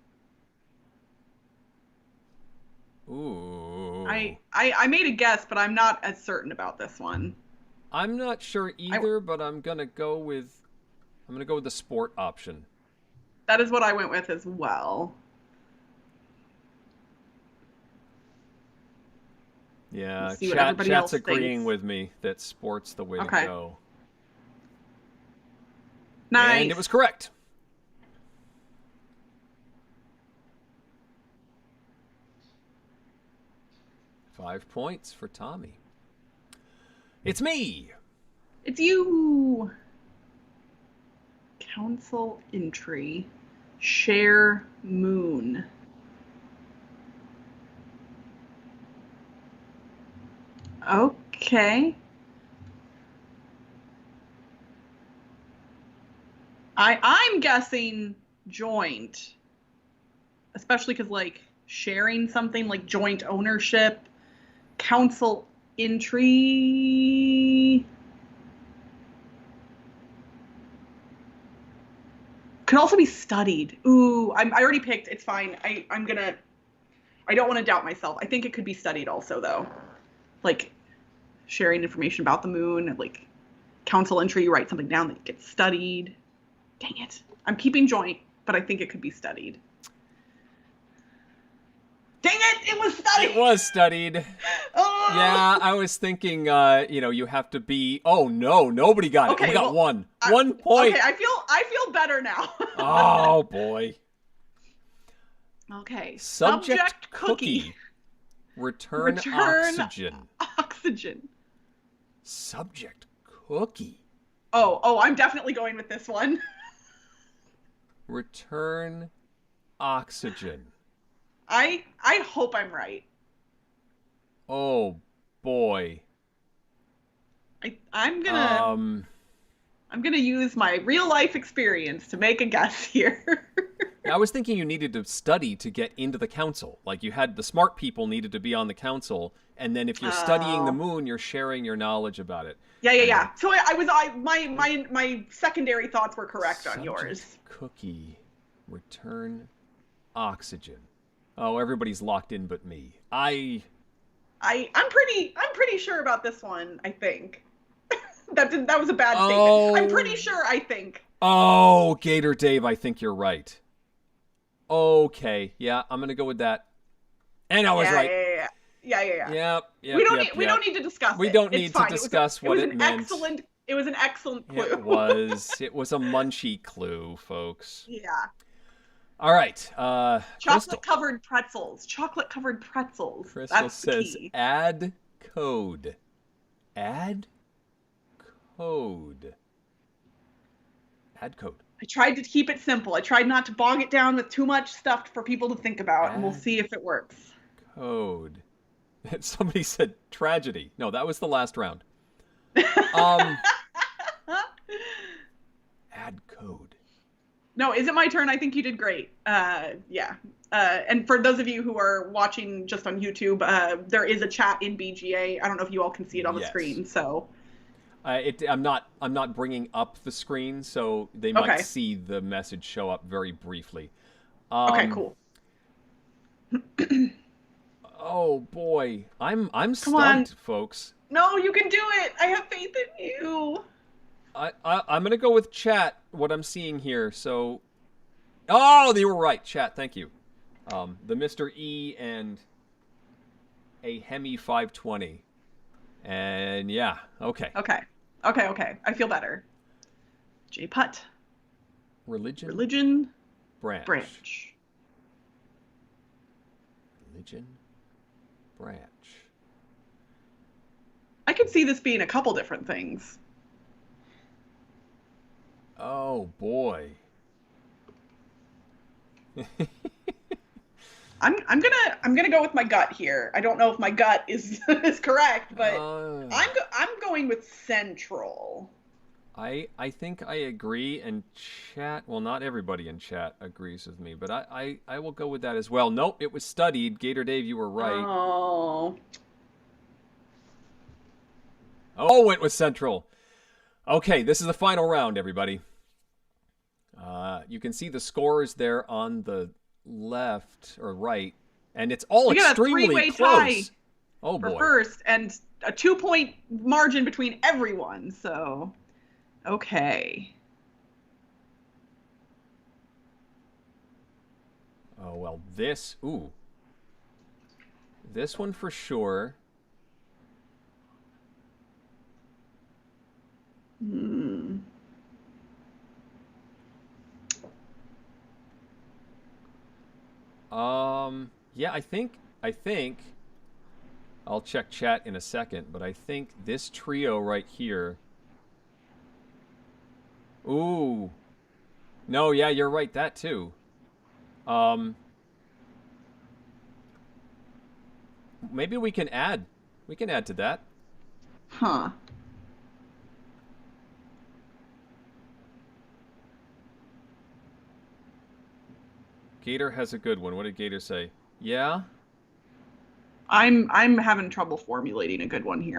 Ooh. I made a guess, but I'm not as certain about this one. I'm not sure either, but I'm gonna go with the sport option. That is what I went with as well. Yeah, chat's agreeing thinks. with me that sport's the way to go. Nice. And it was correct. $5 points for Tommy. It's me. It's you. Council entry. Share moon. Okay. I'm guessing joint. Especially because, like, sharing something like joint ownership. Council entry. Could also be studied. Ooh, I already picked. It's fine. I don't want to doubt myself. I think it could be studied also, though. Like, sharing information about the moon. Like, council entry, you write something down that gets studied. Dang it. I'm keeping joint, but I think it could be studied. Dang it! It was studied! It was studied. Oh! Yeah, I was thinking, you have to be... Oh, no, nobody got it. Okay, we got one. 1 point. Okay, I feel better now. Oh, boy. Okay. Subject cookie. Return oxygen. Oxygen. Subject cookie. Oh, I'm definitely going with this one. Return oxygen. I hope I'm right. Oh boy. I'm gonna use my real life experience to make a guess here. I was thinking you needed to study to get into the council. Like you had the smart people needed to be on the council, and then if you're studying the moon, you're sharing your knowledge about it. Yeah. So my secondary thoughts were correct on yours. Cookie, return oxygen. Oh, everybody's locked in but me. I'm pretty sure about this one. I think that was a bad statement. I'm pretty sure. I think. Oh, Gator Dave, I think you're right. Okay, yeah, I'm gonna go with that. And I was right. Yeah. Yep. We don't need to discuss it. We don't need to discuss what it meant. It was an excellent clue. It was. It was a munchy clue, folks. Yeah. All right. Chocolate-covered pretzels. Chocolate-covered pretzels. Crystal That's says the key. add code. Add code. Add code. I tried to keep it simple. I tried not to bog it down with too much stuff for people to think about, and we'll see if it works. Code. Somebody said tragedy. No, that was the last round. Add code. No, is it my turn? I think you did great. Yeah. And for those of you who are watching just on YouTube, there is a chat in BGA. I don't know if you all can see it on the screen. So. I'm not bringing up the screen, so they might see the message show up very briefly. Okay, Um, cool. oh boy, I'm Come on. stumped, folks. No, you can do it. I have faith in you. I'm gonna go with chat. What I'm seeing here. So, oh, they were right. Chat, thank you. The Mr. E and a Hemi 520, and yeah, okay. Okay. Okay. I feel better. J Putt. Religion Religion. branch. Branch. Religion branch. I could see this being a couple different things. Oh boy. I'm gonna go with my gut here. I don't know if my gut is is correct, but I'm going with Central. I think I agree, and chat. Well, not everybody in chat agrees with me, but I will go with that as well. Nope, it was studied. Gator Dave, you were right. Oh, it was Central. Okay, this is the final round, everybody. You can see the scores there on the left or right, and it's all extremely close. Oh boy! For first, and a 2-point margin between everyone. So, okay. Oh well, this one for sure. Yeah, I think I'll check chat in a second, but I think this trio right here. Ooh. No, yeah, you're right, that too. Maybe we can add to that. Huh. Gator has a good one. What did Gator say? Yeah? I'm having trouble formulating a good one here.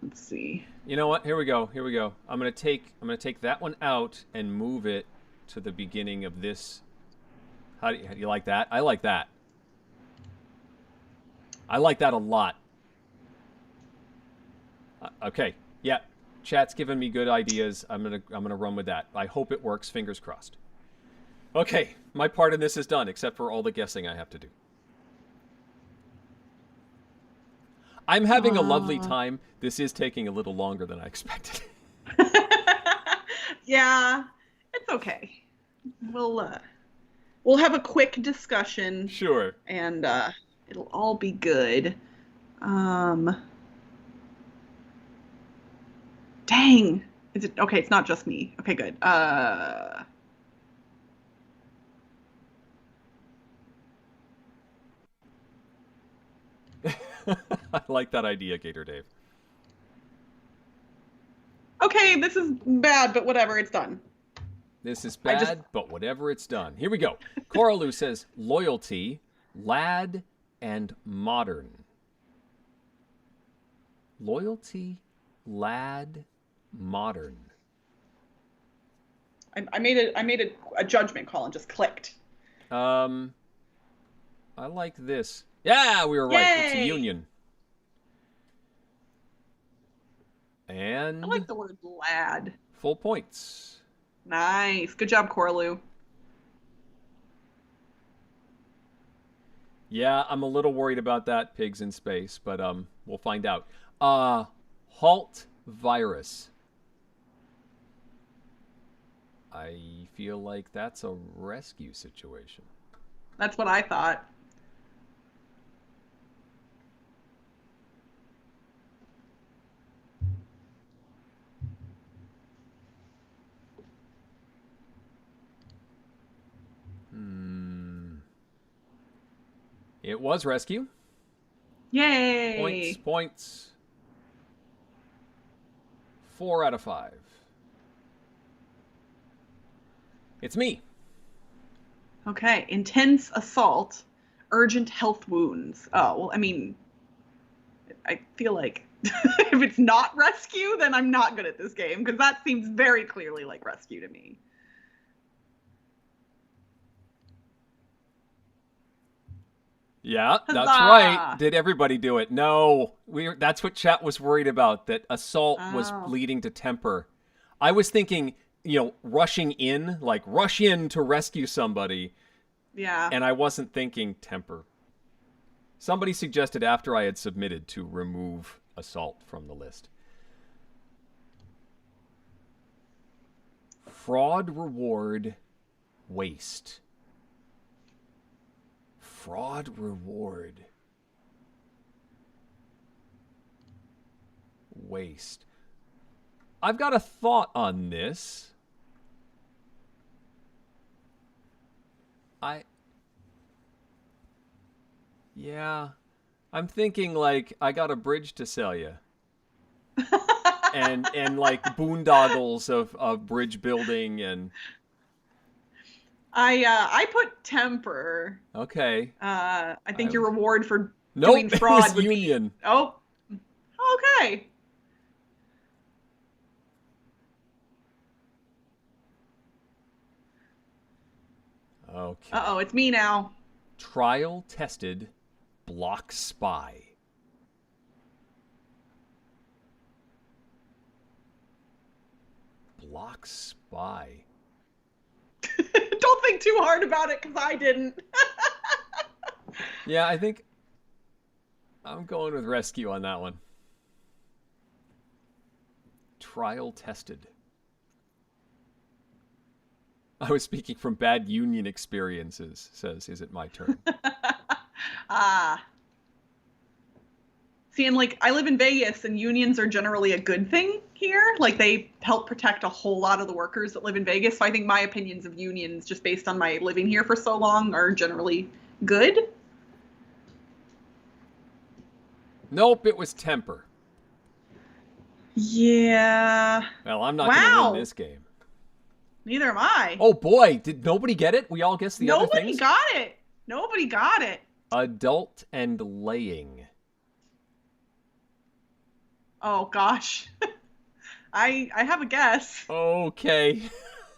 Let's see. You know what? Here we go. I'm gonna take that one out and move it to the beginning of this. How do you like that? I like that. I like that a lot. Okay. Yeah. Chat's giving me good ideas. I'm gonna run with that. I hope it works. Fingers crossed. Okay, my part in this is done, except for all the guessing I have to do. I'm having a lovely time. This is taking a little longer than I expected. Yeah, it's okay. We'll have a quick discussion. Sure. And it'll all be good. Dang. Is it okay? It's not just me. Okay, good. I like that idea, Gator Dave. Okay, this is bad, but whatever, it's done. This is bad, but whatever, it's done. Here we go. Coralu says loyalty, lad, and modern. Loyalty, lad, modern. I made a judgment call and just clicked. I like this. Yeah, we were right. Yay! It's a union. And I like the word lad. Full points. Nice. Good job, Coralu. Yeah, I'm a little worried about that, pigs in space, but we'll find out. Halt virus. I feel like that's a rescue situation. That's what I thought. It was rescue. Yay! Points. 4 out of 5. It's me. Okay, intense assault, urgent health wounds. Oh, well, I mean, I feel like if it's not rescue, then I'm not good at this game, because that seems very clearly like rescue to me. Yeah, that's right. Huzzah! Did everybody do it? No. That's what chat was worried about, that assault was Oh, leading to temper. I was thinking, rushing in, like rush in to rescue somebody, yeah. and I wasn't thinking temper. Somebody suggested after I had submitted to remove assault from the list. Fraud, reward, waste. Fraud, reward, waste. I've got a thought on this. Yeah, I'm thinking like I got a bridge to sell you. and like boondoggles of bridge building and I put temper. okay. I think your reward for Nope, doing it fraud was would union. be okay. Okay. Uh-oh, it's me now. Trial tested block spy. Block spy. Don't think too hard about it, because I didn't. Yeah, I think I'm going with rescue on that one. Trial tested. I was speaking from bad union experiences, says, is it my turn? Ah. See, and like, I live in Vegas, and unions are generally a good thing here. Like, they help protect a whole lot of the workers that live in Vegas. So I think my opinions of unions, just based on my living here for so long, are generally good. Nope, it was temper. Yeah. Well, I'm not going to win this game. Neither am I. Oh boy, did nobody get it? We all guessed the other things? Nobody got it. Adult and laying. Oh gosh. I have a guess. Okay.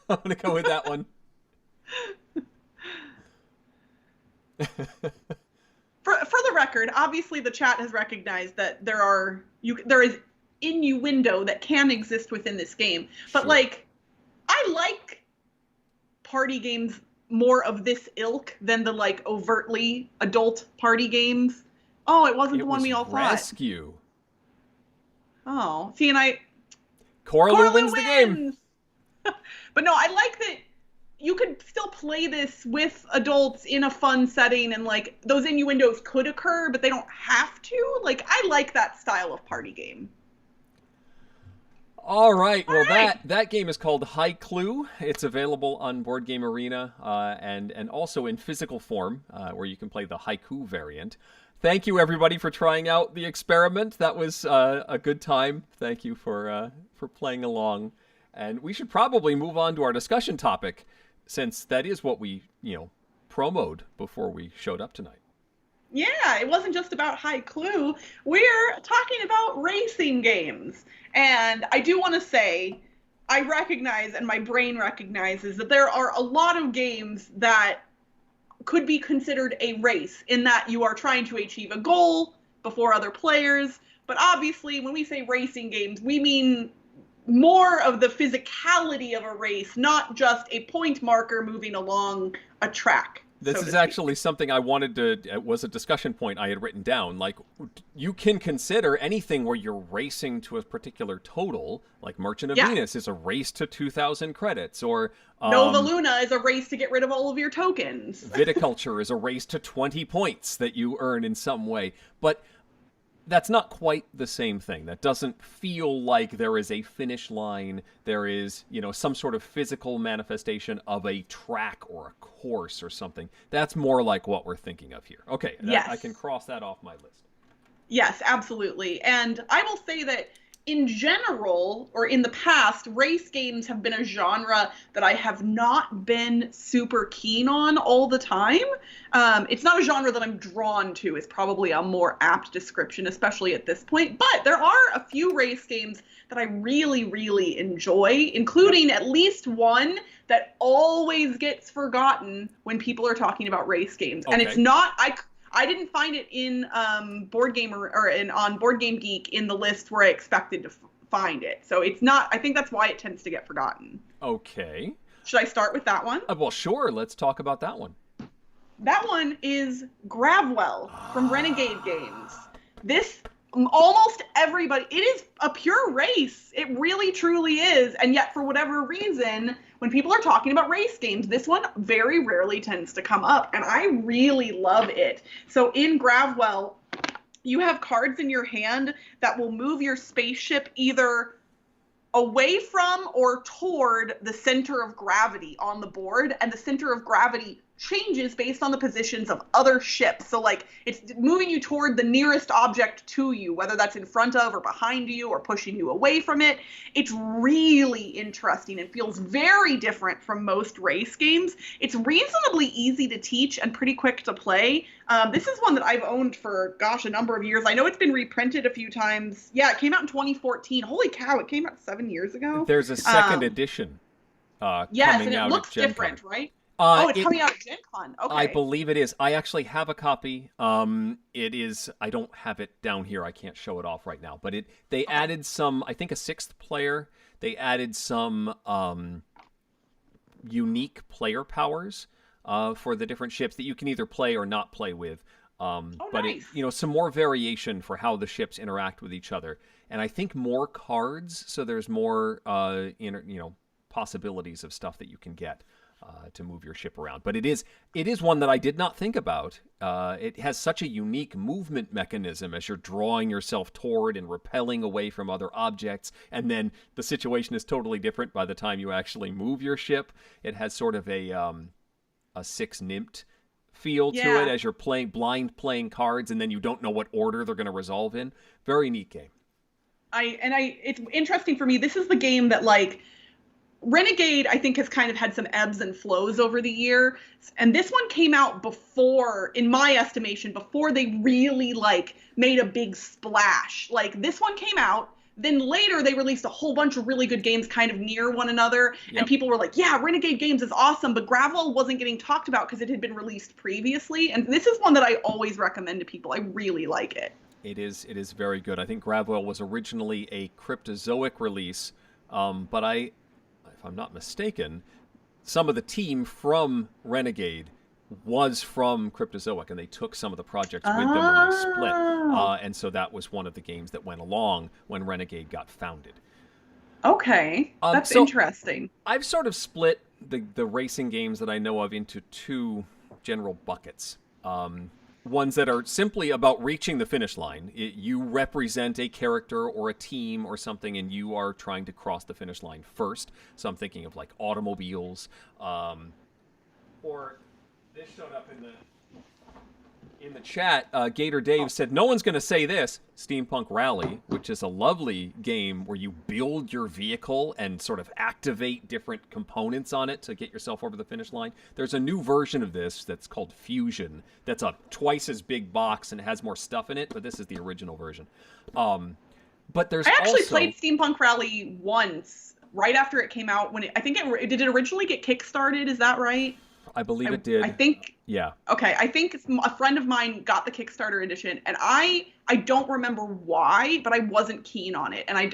I'm going to go with that one. For the record, obviously the chat has recognized that there is innuendo that can exist within this game. But Sure. like, I like party games more of this ilk than the like overtly adult party games. Oh, it wasn't the one we all thought. Rescue. Oh, see, and Coraloo wins the game. But no, I like that you could still play this with adults in a fun setting, and like those innuendos could occur, but they don't have to. Like, I like that style of party game. All right. Well, that game is called High Clue. It's available on Board Game Arena and also in physical form, where you can play the haiku variant. Thank you, everybody, for trying out the experiment. That was a good time. Thank you for playing along. And we should probably move on to our discussion topic, since that is what we promoted before we showed up tonight. Yeah, it wasn't just about High Clue. We're talking about racing games. And I do want to say, I recognize, and my brain recognizes, that there are a lot of games that could be considered a race, in that you are trying to achieve a goal before other players. But obviously, when we say racing games, we mean more of the physicality of a race, not just a point marker moving along a track. This is actually something I wanted to, it was a discussion point I had written down. Like, you can consider anything where you're racing to a particular total, like Merchant of Venus is a race to 2,000 credits, or Nova Luna is a race to get rid of all of your tokens. Viticulture is a race to 20 points that you earn in some way. But that's not quite the same thing. That doesn't feel like there is a finish line. There is, some sort of physical manifestation of a track or a course or something. That's more like what we're thinking of here. Okay, yes. I can cross that off my list. Yes, absolutely. And I will say that in general, or in the past, race games have been a genre that I have not been super keen on all the time. It's not a genre that I'm drawn to, is probably a more apt description, especially at this point. But there are a few race games that I really, really enjoy, including at least one that always gets forgotten when people are talking about race games. Okay. And it's not, I didn't find it in Board Gamer or on Board Game Geek in the list where I expected to find it. So it's not. I think that's why it tends to get forgotten. Okay. Should I start with that one? Well, sure. Let's talk about that one. That one is Gravwell from Renegade Games. This, almost everybody, it is a pure race. It really, truly is. And yet, for whatever reason, when people are talking about race games, this one very rarely tends to come up. And I really love it. So in Gravwell, you have cards in your hand that will move your spaceship either away from or toward the center of gravity on the board, and the center of gravity changes based on the positions of other ships. So like it's moving you toward the nearest object to you, whether that's in front of or behind you or pushing you away from it. It's really interesting and feels very different from most race games. It's reasonably easy to teach and pretty quick to play. This is one that I've owned for, gosh, a number of years. I know it's been reprinted a few times. Yeah, it came out in 2014. Holy cow, it came out 7 years ago. There's a second edition yes, coming and it out looks at Gen different, Con. right? It's coming out at Gen Con. Okay. I believe it is. I actually have a copy. It is. I don't have it down here. I can't show it off right now. But they added some. I think a 6th player. They added some unique player powers for the different ships that you can either play or not play with. But nice. Some more variation for how the ships interact with each other, and I think more cards. So there's more possibilities of stuff that you can get. To move your ship around. But it is one that I did not think about. It has such a unique movement mechanism as you're drawing yourself toward and repelling away from other objects, and then the situation is totally different by the time you actually move your ship. It has sort of a 6 Nimmt feel to it as you're playing cards, and then you don't know what order they're going to resolve in. Very neat game. It's interesting for me. This is the game that, like, Renegade, I think, has kind of had some ebbs and flows over the year. And this one came out before, in my estimation, before they really, like, made a big splash. Like, this one came out, then later they released a whole bunch of really good games kind of near one another. Yep. And people were like, yeah, Renegade Games is awesome, but Gravwell wasn't getting talked about because it had been released previously. And this is one that I always recommend to people. I really like it. It is very good. I think Gravwell was originally a Cryptozoic release, but if I'm not mistaken, some of the team from Renegade was from Cryptozoic, and they took some of the projects with them when they split. And so that was one of the games that went along when Renegade got founded. Okay, that's interesting. I've sort of split the racing games that I know of into 2 general buckets. Ones that are simply about reaching the finish line. You represent a character or a team or something, and you are trying to cross the finish line first. So I'm thinking of like automobiles, or this showed up in the chat. Gator Dave said, no one's going to say this. Steampunk Rally, which is a lovely game where you build your vehicle and sort of activate different components on it to get yourself over the finish line. There's a new version of this that's called Fusion. That's a twice as big box and has more stuff in it, but this is the original version. But there's I actually played Steampunk Rally once, right after it came out. Did it originally get kickstarted? Is that right? I believe it did. I think. Yeah. Okay. I think a friend of mine got the Kickstarter edition, and I don't remember why, but I wasn't keen on it. And I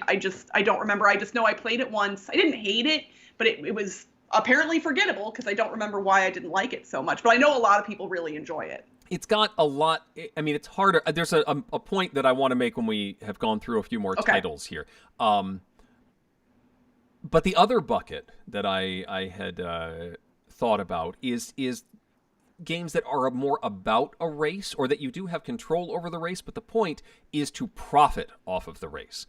don't remember. I just know I played it once. I didn't hate it, but it was apparently forgettable because I don't remember why I didn't like it so much. But I know a lot of people really enjoy it. It's got a lot. I mean, it's harder. There's a point that I want to make when we have gone through a few more titles here. But the other bucket that I had thought about is games that are more about a race, or that you do have control over the race, but the point is to profit off of the race.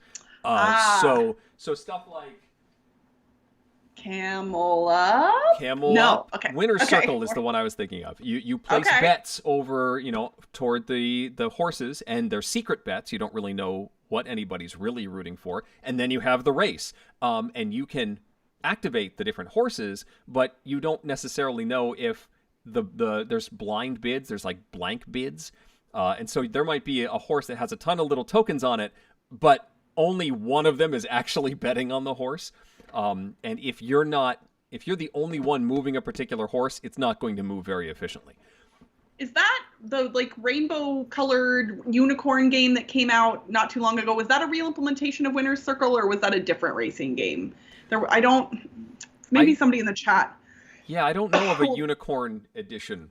So stuff like Camel Up? Okay. Winner's Circle is the one I was thinking of. You place bets over, toward the horses, and they're secret bets. You don't really know what anybody's really rooting for. And then you have the race. And you can activate the different horses, but you don't necessarily know if there's blind bids, there's like blank bids. And so there might be a horse that has a ton of little tokens on it, but only one of them is actually betting on the horse. And if you're the only one moving a particular horse, it's not going to move very efficiently. Is that the like rainbow colored unicorn game that came out not too long ago? Was that a real implementation of Winner's Circle, or was that a different racing game? I don't. Maybe I somebody in the chat. Yeah, I don't know of a unicorn edition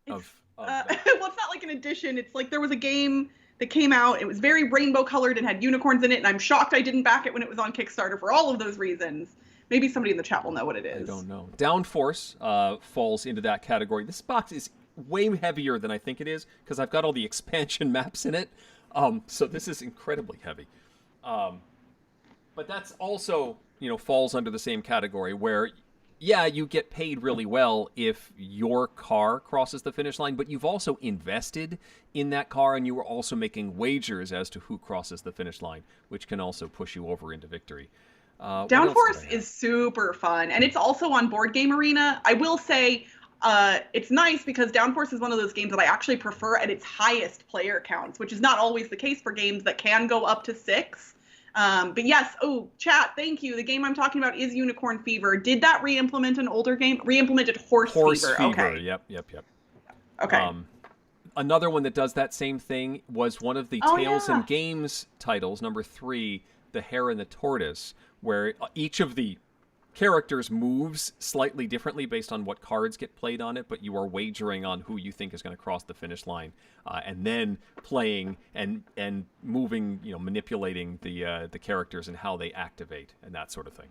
of that. Well, it's not like an edition. It's like there was a game that came out. It was very rainbow colored and had unicorns in it, and I'm shocked I didn't back it when it was on Kickstarter for all of those reasons. Maybe somebody in the chat will know what it is. I don't know. Downforce falls into that category. This box is way heavier than I think it is because I've got all the expansion maps in it. So this is incredibly heavy. But that's also, falls under the same category where, yeah, you get paid really well if your car crosses the finish line, but you've also invested in that car and you are also making wagers as to who crosses the finish line, which can also push you over into victory. Downforce is super fun, and it's also on Board Game Arena. I will say it's nice because Downforce is one of those games that I actually prefer at its highest player counts, which is not always the case for games that can go up to 6. But yes, chat, thank you. The game I'm talking about is Unicorn Fever. Did that re-implement an older game? Re-implemented Horse Fever. Okay. Yep. Okay. Another one that does that same thing was one of the Tales and Games titles, number 3, The Hare and the Tortoise, where each of the characters moves slightly differently based on what cards get played on it, but you are wagering on who you think is going to cross the finish line, and then playing and moving, manipulating the characters and how they activate and that sort of thing.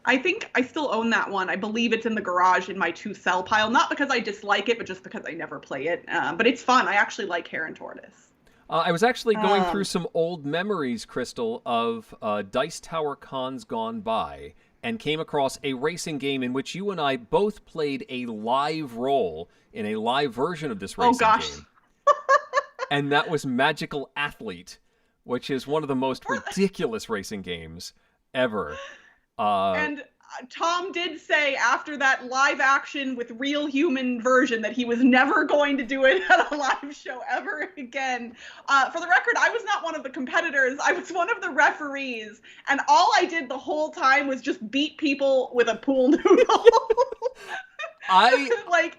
I think I still own that one. I believe it's in the garage in my to-sell pile, not because I dislike it, but just because I never play it. But it's fun. I actually like Hare and Tortoise. I was actually going through some old memories, Crystal, of Dice Tower Cons gone by, and came across a racing game in which you and I both played a live role in a live version of this racing game. And that was Magical Athlete, which is one of the most ridiculous racing games ever. And Tom did say after that live action with real human version that he was never going to do it at a live show ever again. For the record, I was not one of the competitors. I was one of the referees. And all I did the whole time was just beat people with a pool noodle. Like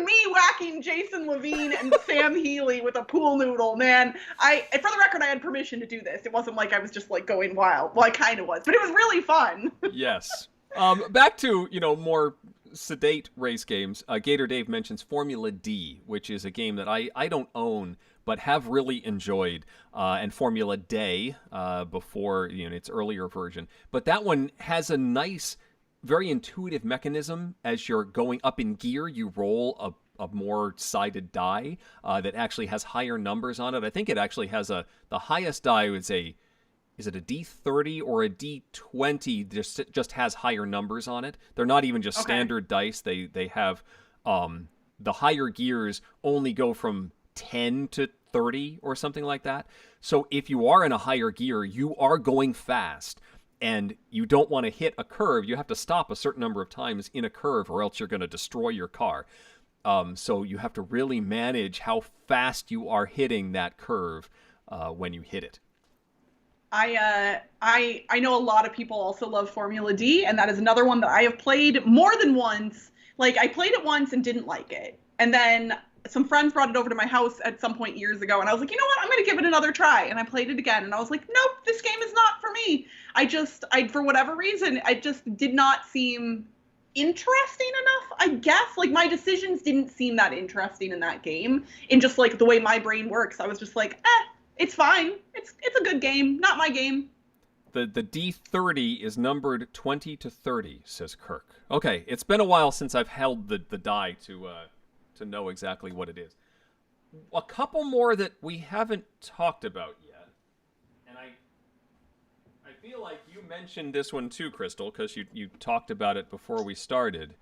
me whacking Jason Levine and Sam Healy with a pool noodle, man. For the record, I had permission to do this. It wasn't like I was just like going wild. Well, I kind of was, but it was really fun. Yes. Back to, more sedate race games. Gator Dave mentions Formula D, which is a game that I don't own, but have really enjoyed, and Formula Day before, its earlier version. But that one has a nice, very intuitive mechanism. As you're going up in gear, you roll a more sided die that actually has higher numbers on it. I think it actually has the highest die is it a D30 or a D20 just has higher numbers on it. They're not even just standard dice. They have the higher gears only go from 10 to 30 or something like that. So if you are in a higher gear, you are going fast and you don't want to hit a curve. You have to stop a certain number of times in a curve or else you're going to destroy your car. So you have to really manage how fast you are hitting that curve when you hit it. I know a lot of people also love Formula D, and that is another one that I have played more than once. Like, I played it once and didn't like it. And then some friends brought it over to my house at some point years ago, and I was like, you know what, I'm going to give it another try. And I played it again, and I was like, nope, this game is not for me. For whatever reason, I just did not seem interesting enough, I guess. Like, my decisions didn't seem that interesting in that game, in just, like, the way my brain works. I was just like, it's fine. It's a good game. Not my game. The D30 is numbered 20 to 30, says Kirk. Okay, it's been a while since I've held the die to know exactly what it is. A couple more that we haven't talked about yet, and I feel like you mentioned this one too, Crystal, because you talked about it before we started.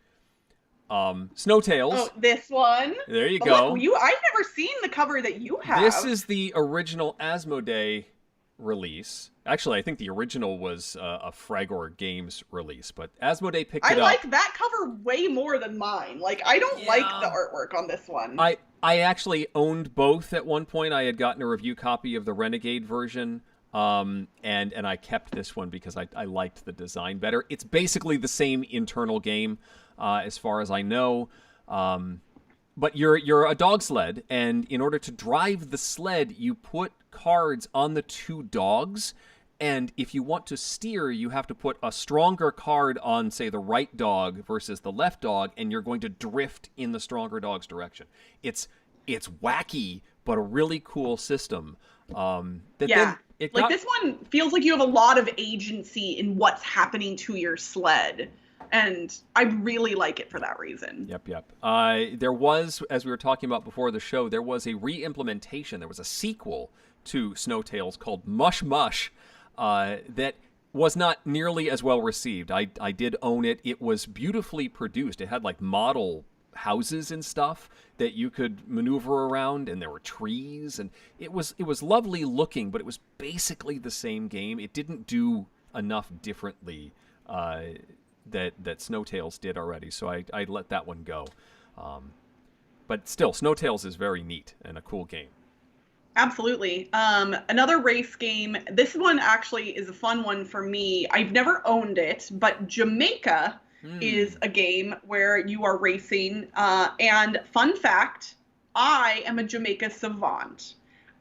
Snowtails. Oh, this one. There you go. Look, I've never seen the cover that you have. This is the original Asmodee release. Actually, I think the original was a Fragor Games release, but Asmodee picked it up. I like that cover way more than mine. Like, I don't like the artwork on this one. I actually owned both at one point. I had gotten a review copy of the Renegade version, and I kept this one because I liked the design better. It's basically the same internal game, as far as I know. but you're a dog sled, and in order to drive the sled, you put cards on the two dogs. And if you want to steer, you have to put a stronger card on, say, the right dog versus the left dog, and you're going to drift in the stronger dog's direction. It's wacky, but a really cool system. This one feels like you have a lot of agency in what's happening to your sled. And I really like it for that reason. Yep. There was, as we were talking about before the show, there was a re-implementation. There was a sequel to Snowtails called Mush Mush that was not nearly as well received. I did own it. It was beautifully produced. It had like model houses and stuff that you could maneuver around, and there were trees, and it was lovely looking, but it was basically the same game. It didn't do enough differently that Snowtails did already, so I let that one go. But still, Snowtails is very neat and a cool game. Absolutely. Another race game. This one actually is a fun one for me. I've never owned it, but Jamaica is a game where you are racing. And fun fact, I am a Jamaica savant.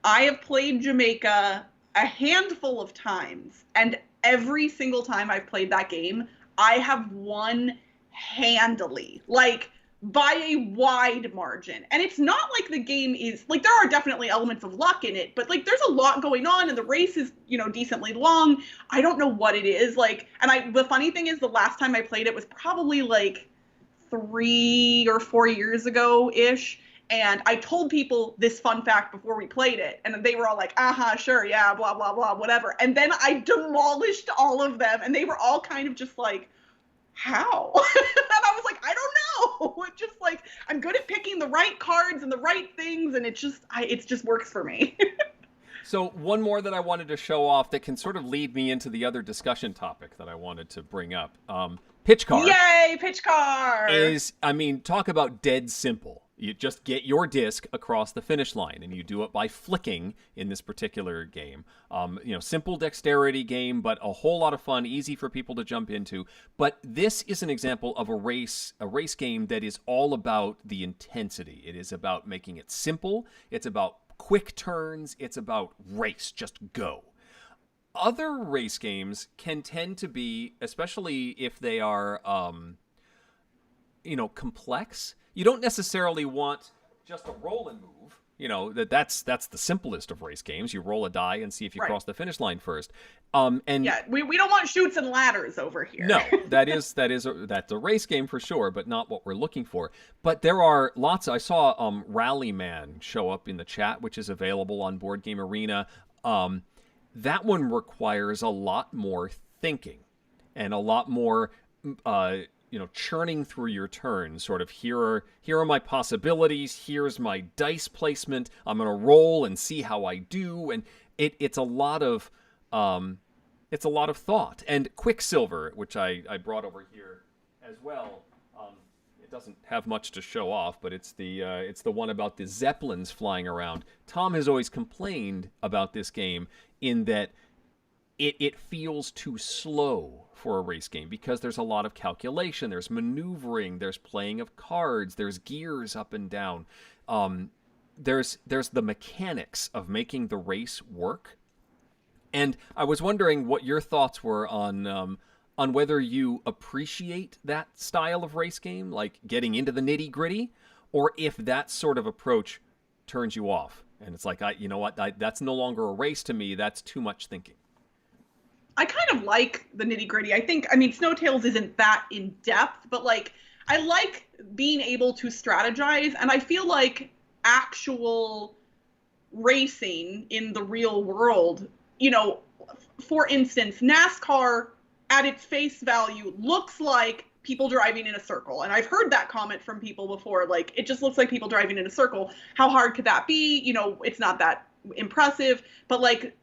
I have played Jamaica a handful of times, and every single time I've played that game, I have won handily, like by a wide margin. And it's not like the game is, like, there are definitely elements of luck in it, but like there's a lot going on, and the race is, decently long. I don't know what it is, like, and the funny thing is, the last time I played it was probably like 3 or 4 years ago-ish. And I told people this fun fact before we played it, and they were all like, sure, yeah, blah, blah, blah, whatever. And then I demolished all of them, and they were all kind of just like, how? And I was like, I don't know. It's just like, I'm good at picking the right cards and the right things, and it just works for me. So one more that I wanted to show off that can sort of lead me into the other discussion topic that I wanted to bring up. Pitch car. Yay, pitch car! Talk about dead simple. You just get your disc across the finish line, and you do it by flicking in this particular game. Simple dexterity game, but a whole lot of fun, easy for people to jump into. But this is an example of a race game that is all about the intensity. It is about making it simple. It's about quick turns. It's about race. Just go. Other race games can tend to be, especially if they are, complex. You don't necessarily want just a roll and move. That's the simplest of race games. You roll a die and see if you cross the finish line first. We don't want chutes and ladders over here. No, that's a race game for sure, but not what we're looking for. But there are lots. I saw Rallyman show up in the chat, which is available on Board Game Arena. That one requires a lot more thinking and a lot more churning through your turns, sort of here are my possibilities, here's my dice placement, I'm going to roll and see how I do, and it's a lot of thought. And Quicksilver, which I brought over here as well, it doesn't have much to show off, but it's the one about the Zeppelins flying around. Tom has always complained about this game in that it feels too slow for a race game because there's a lot of calculation, there's maneuvering, there's playing of cards, there's gears up and down. There's the mechanics of making the race work. And I was wondering what your thoughts were on whether you appreciate that style of race game, like getting into the nitty-gritty, or if that sort of approach turns you off. And it's like, that's no longer a race to me, that's too much thinking. I kind of like the nitty-gritty. Snowtails isn't that in depth, but like I like being able to strategize, and I feel like actual racing in the real world, for instance, NASCAR at its face value looks like people driving in a circle. And I've heard that comment from people before, like, it just looks like people driving in a circle. How hard could that be? It's not that impressive, but like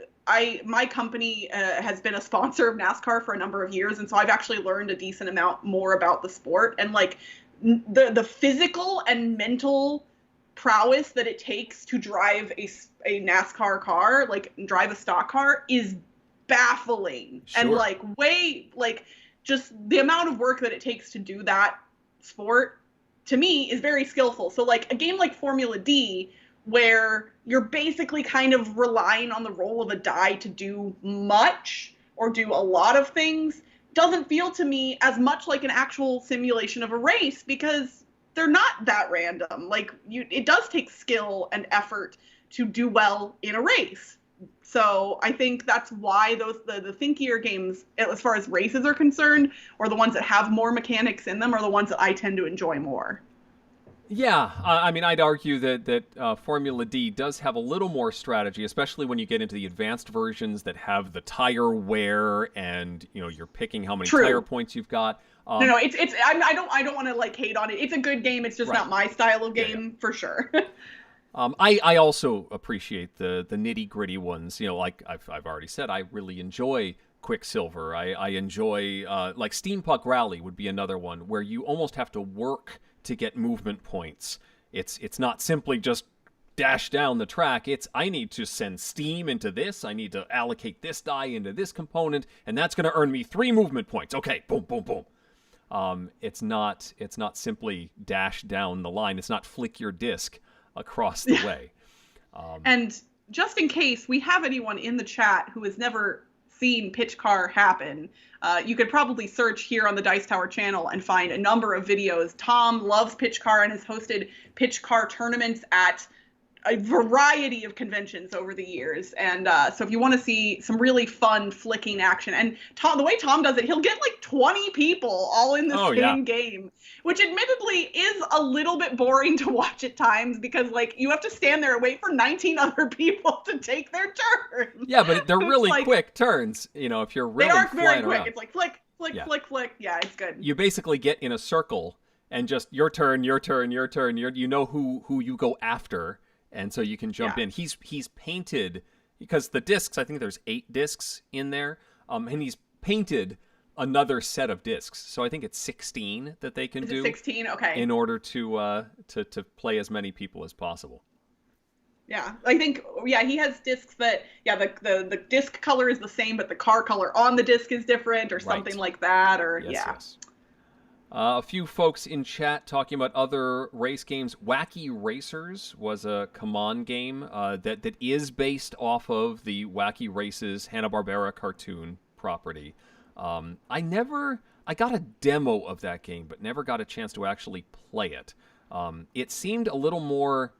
my company has been a sponsor of NASCAR for a number of years, and so I've actually learned a decent amount more about the sport, and like the physical and mental prowess that it takes to drive a NASCAR car, like drive a stock car, is baffling. Sure. And like just the amount of work that it takes to do that sport to me, is very skillful. So like a game like Formula D, where you're basically kind of relying on the roll of a die to do much or do a lot of things, doesn't feel to me as much like an actual simulation of a race, because they're not that random. Like it does take skill and effort to do well in a race. So I think that's why the thinkier games, as far as races are concerned, or the ones that have more mechanics in them, are the ones that I tend to enjoy more. Yeah, I mean, I'd argue that Formula D does have a little more strategy, especially when you get into the advanced versions that have the tire wear, and you're picking how many tire points you've got. No, I don't want to like hate on it. It's a good game. It's just not my style of game for sure. I also appreciate the nitty gritty ones. Like I've already said, I really enjoy Quicksilver. I enjoy like Steampunk Rally would be another one where you almost have to work to get movement points. It's not simply just dash down the track. It's I need to send steam into this. I need to allocate this die into this component, and that's going to earn me 3 movement points. Okay, boom, boom, boom. It's not simply dash down the line. It's not flick your disc across the way. And just in case we have anyone in the chat who has never seen Pitch Car happen, you could probably search here on the Dice Tower channel and find a number of videos. Tom loves Pitch Car and has hosted Pitch Car tournaments at a variety of conventions over the years. And so if you want to see some really fun flicking action, and the way Tom does it, he'll get like 20 people all in the same game, which admittedly is a little bit boring to watch at times, because like you have to stand there and wait for 19 other people to take their turn. Yeah, but they're really like, quick turns, if you're really they are very quick. Around. It's like flick, flick. Yeah, it's good. You basically get in a circle and just your turn, your turn, your turn. You know who you go after. And so you can jump in. He's painted, because the discs, I think there's 8 discs in there, and he's painted another set of discs. So I think it's 16 that they can do. 16, okay. In order to play as many people as possible. Yeah, I think he has discs that the disc color is the same, but the car color on the disc is different, or something like that, or yes. A few folks in chat talking about other race games. Wacky Racers was a CMON game that is based off of the Wacky Races Hanna-Barbera cartoon property. I got a demo of that game, but never got a chance to actually play it. It seemed a little more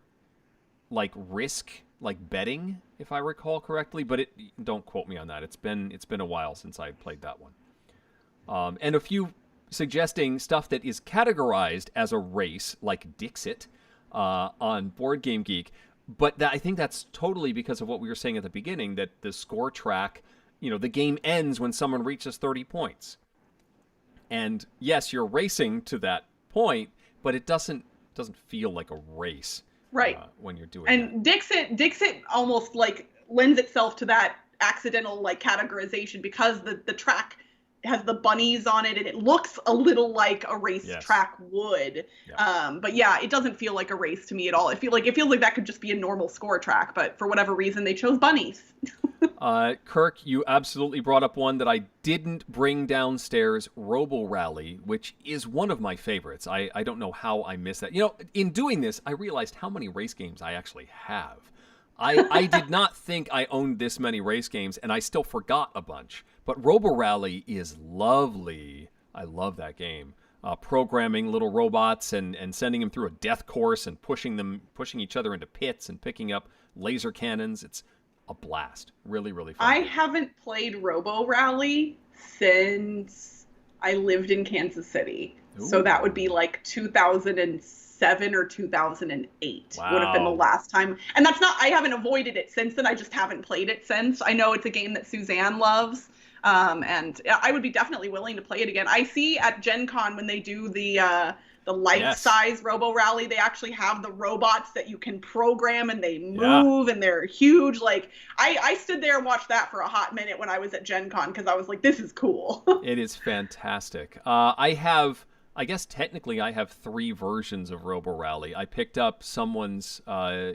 like Risk, like betting, if I recall correctly, but don't quote me on that. It's been a while since I played that one. And a few suggesting stuff that is categorized as a race, like Dixit, on Board Game Geek. But I think that's totally because of what we were saying at the beginning, that the score track, the game ends when someone reaches 30 points. And yes, you're racing to that point, but it doesn't feel like a race. Right. When you're doing and that. Dixit almost like lends itself to that accidental like categorization, because the track has the bunnies on it and it looks a little like a race track would. But it doesn't feel like a race to me at all. It feels like that could just be a normal score track, but for whatever reason they chose bunnies. Kirk, you absolutely brought up one that I didn't bring downstairs, Robo Rally, which is one of my favorites. I don't know how I missed that. In doing this, I realized how many race games I actually have. I did not think I owned this many race games, and I still forgot a bunch. But Robo Rally is lovely. I love that game. Programming little robots and sending them through a death course and pushing each other into pits and picking up laser cannons. It's a blast. Really, really fun. I haven't played Robo Rally since I lived in Kansas City. Ooh. So that would be like 2007 or 2008 would have been the last time. And I haven't avoided it since then. I just haven't played it since. I know it's a game that Suzanne loves. And I would be definitely willing to play it again. I see at Gen Con when they do the life-size Robo Rally, they actually have the robots that you can program and they move and they're huge. Like I stood there and watched that for a hot minute when I was at Gen Con, because I was like, this is cool. It is fantastic. I guess technically I have 3 versions of Robo Rally. I picked up someone's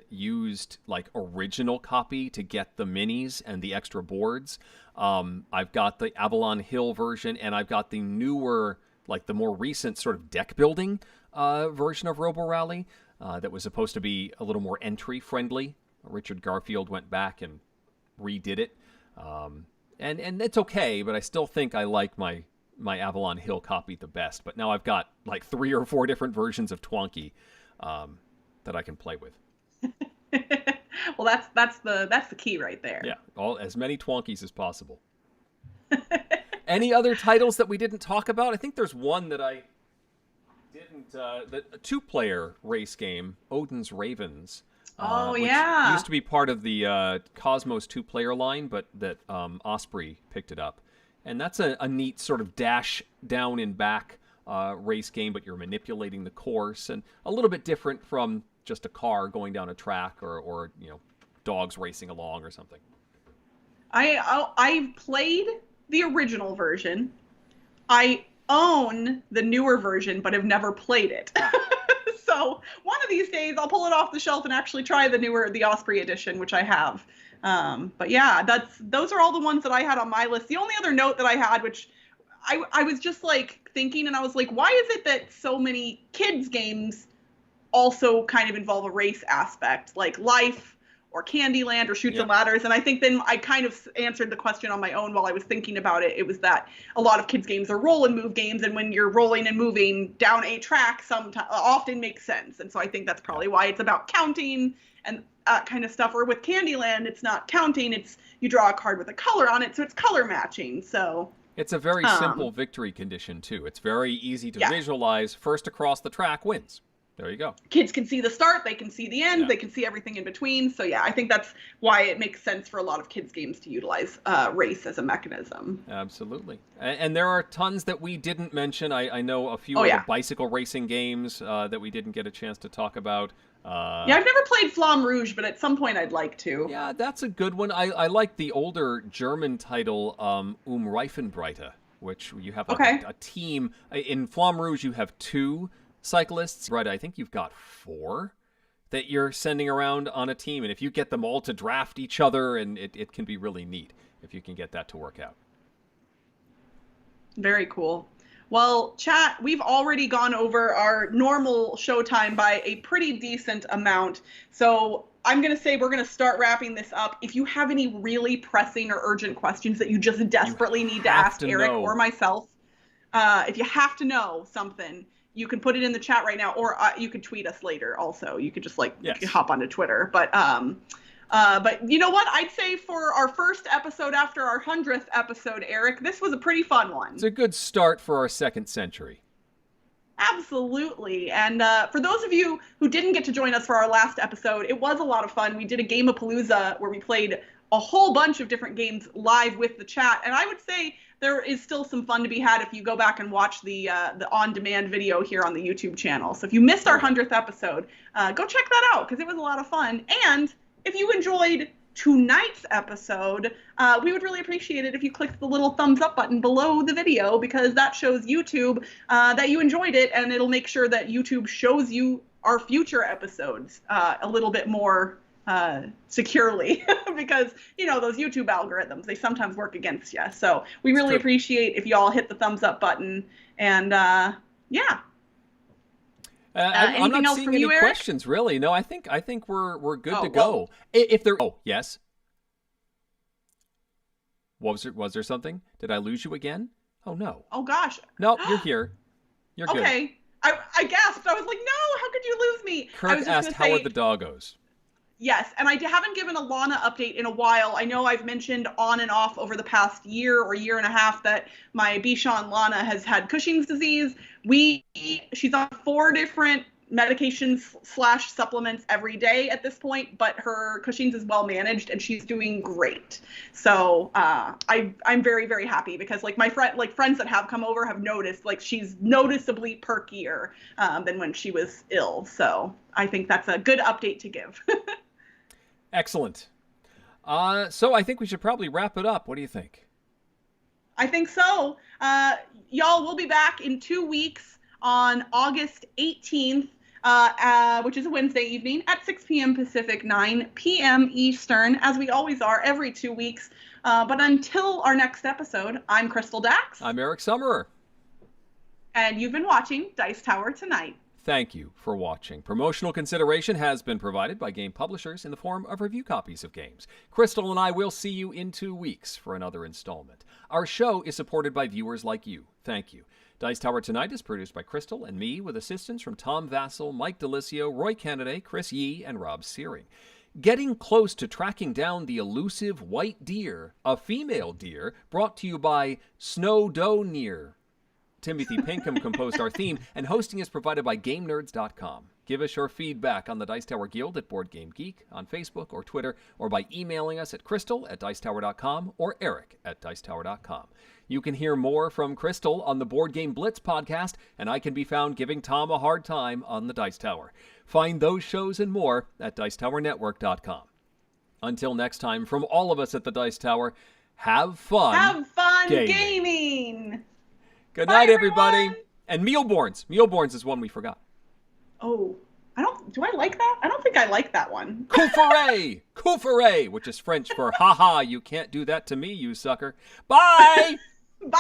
used like original copy to get the minis and the extra boards. I've got the Avalon Hill version, and I've got the newer, like the more recent sort of deck building version of Robo Rally that was supposed to be a little more entry-friendly. Richard Garfield went back and redid it. And it's okay, but I still think I like my Avalon Hill copy the best. But now I've got like 3 or 4 different versions of Twonky that I can play with. Well, that's the key right there. Yeah, as many Twonkies as possible. Any other titles that we didn't talk about? I think there's one that I didn't. A 2-player race game, Odin's Ravens. Which used to be part of the Cosmos 2-player line, but that Osprey picked it up. And that's a neat sort of dash down and back race game, but you're manipulating the course, and a little bit different from just a car going down a track or dogs racing along or something. I've played the original version. I own the newer version, but have never played it. So one of these days I'll pull it off the shelf and actually try the Osprey edition, which I have. But yeah, those are all the ones that I had on my list. The only other note that I had, which I was just like thinking, and I was like, why is it that so many kids games also kind of involve a race aspect, like Life or Candyland or Chutes and Ladders? And I think then I kind of answered the question on my own while I was thinking about it. It was that a lot of kids games are roll and move games, and when you're rolling and moving down a track, often makes sense. And so I think that's probably why it's about counting and kind of stuff. Or with Candyland, it's not counting, it's you draw a card with a color on it, so it's color matching. So it's a very simple victory condition too. It's very easy to visualize. First across the track wins. There you go. Kids can see the start, they can see the end, they can see everything in between. So yeah, I think that's why it makes sense for a lot of kids games to utilize race as a mechanism. Absolutely. And there are tons that we didn't mention. I know a few of the bicycle racing games that we didn't get a chance to talk about. I've never played Flamme Rouge, but at some point I'd like to. Yeah, that's a good one. I like the older German title, Reifenbreite, which you have a team. In Flamme Rouge, you have 2 cyclists. Right, I think you've got 4 that you're sending around on a team. And if you get them all to draft each other, and it can be really neat if you can get that to work out. Very cool. Well, chat, we've already gone over our normal showtime by a pretty decent amount. So I'm going to say we're going to start wrapping this up. If you have any really pressing or urgent questions that you just desperately need to ask Eric or myself, if you have to know something, you can put it in the chat right now, or you could tweet us later also. You could just you could hop onto Twitter. But you know what? I'd say for our first episode after our 100th episode, Eric, this was a pretty fun one. It's a good start for our 2nd century. Absolutely. And for those of you who didn't get to join us for our last episode, it was a lot of fun. We did a Game-a-Palooza where we played a whole bunch of different games live with the chat. And I would say there is still some fun to be had if you go back and watch the on-demand video here on the YouTube channel. So if you missed our 100th episode, go check that out because it was a lot of fun. And if you enjoyed tonight's episode, we would really appreciate it if you clicked the little thumbs up button below the video, because that shows YouTube that you enjoyed it, and it'll make sure that YouTube shows you our future episodes a little bit more securely because, those YouTube algorithms, they sometimes work against you. So we really appreciate if y'all hit the thumbs up button. And I'm not seeing any questions, really. No, I think we're good to go. If there, yes. Was there something? Did I lose you again? Oh no. Oh gosh. No, you're here. You're good. Okay. I gasped. I was like, no, how could you lose me? Kirk asked, how are the doggos? Yes, and I haven't given a Lana update in a while. I know I've mentioned on and off over the past year or year and a half that my Bichon Lana has had Cushing's disease. She's on 4 different medications / supplements every day at this point, but her Cushing's is well managed and she's doing great. So I'm very, very happy because my friends that have come over have noticed she's noticeably perkier than when she was ill. So I think that's a good update to give. Excellent. So I think we should probably wrap it up. What do you think? I think so. Y'all, we'll be back in 2 weeks on August 18th, which is a Wednesday evening at 6 p.m. Pacific, 9 p.m. Eastern, as we always are every 2 weeks. But until our next episode, I'm Crystal Dax. I'm Eric Summerer. And you've been watching Dice Tower Tonight. thank you for watching. Promotional consideration has been provided by game publishers in the form of review copies of games. Crystal and I will see you in 2 weeks for another installment. Our show is supported by viewers like you. Thank you. Dice Tower Tonight is produced by Crystal and me with assistance from Tom Vassell, Mike DeLisio, Roy Kennedy, Chris Yee, and Rob Searing. Getting close to tracking down the elusive white deer, a female deer, brought to you by Snow Doe Near. Timothy Pinkham composed our theme, and hosting is provided by GameNerds.com. Give us your feedback on the Dice Tower Guild at Board Game Geek, on Facebook or Twitter, or by emailing us at crystal@dicetower.com or eric@dicetower.com. You can hear more from Crystal on the Board Game Blitz podcast, and I can be found giving Tom a hard time on the Dice Tower. Find those shows and more at dicetowernetwork.com. Until next time, from all of us at the Dice Tower, have fun. Have fun gaming. Good night, everybody. And Mealborns. Mealborns is one we forgot. Oh, do I like that? I don't think I like that one. Couffaret! Couffaret, which is French for haha, you can't do that to me, you sucker. Bye! Bye!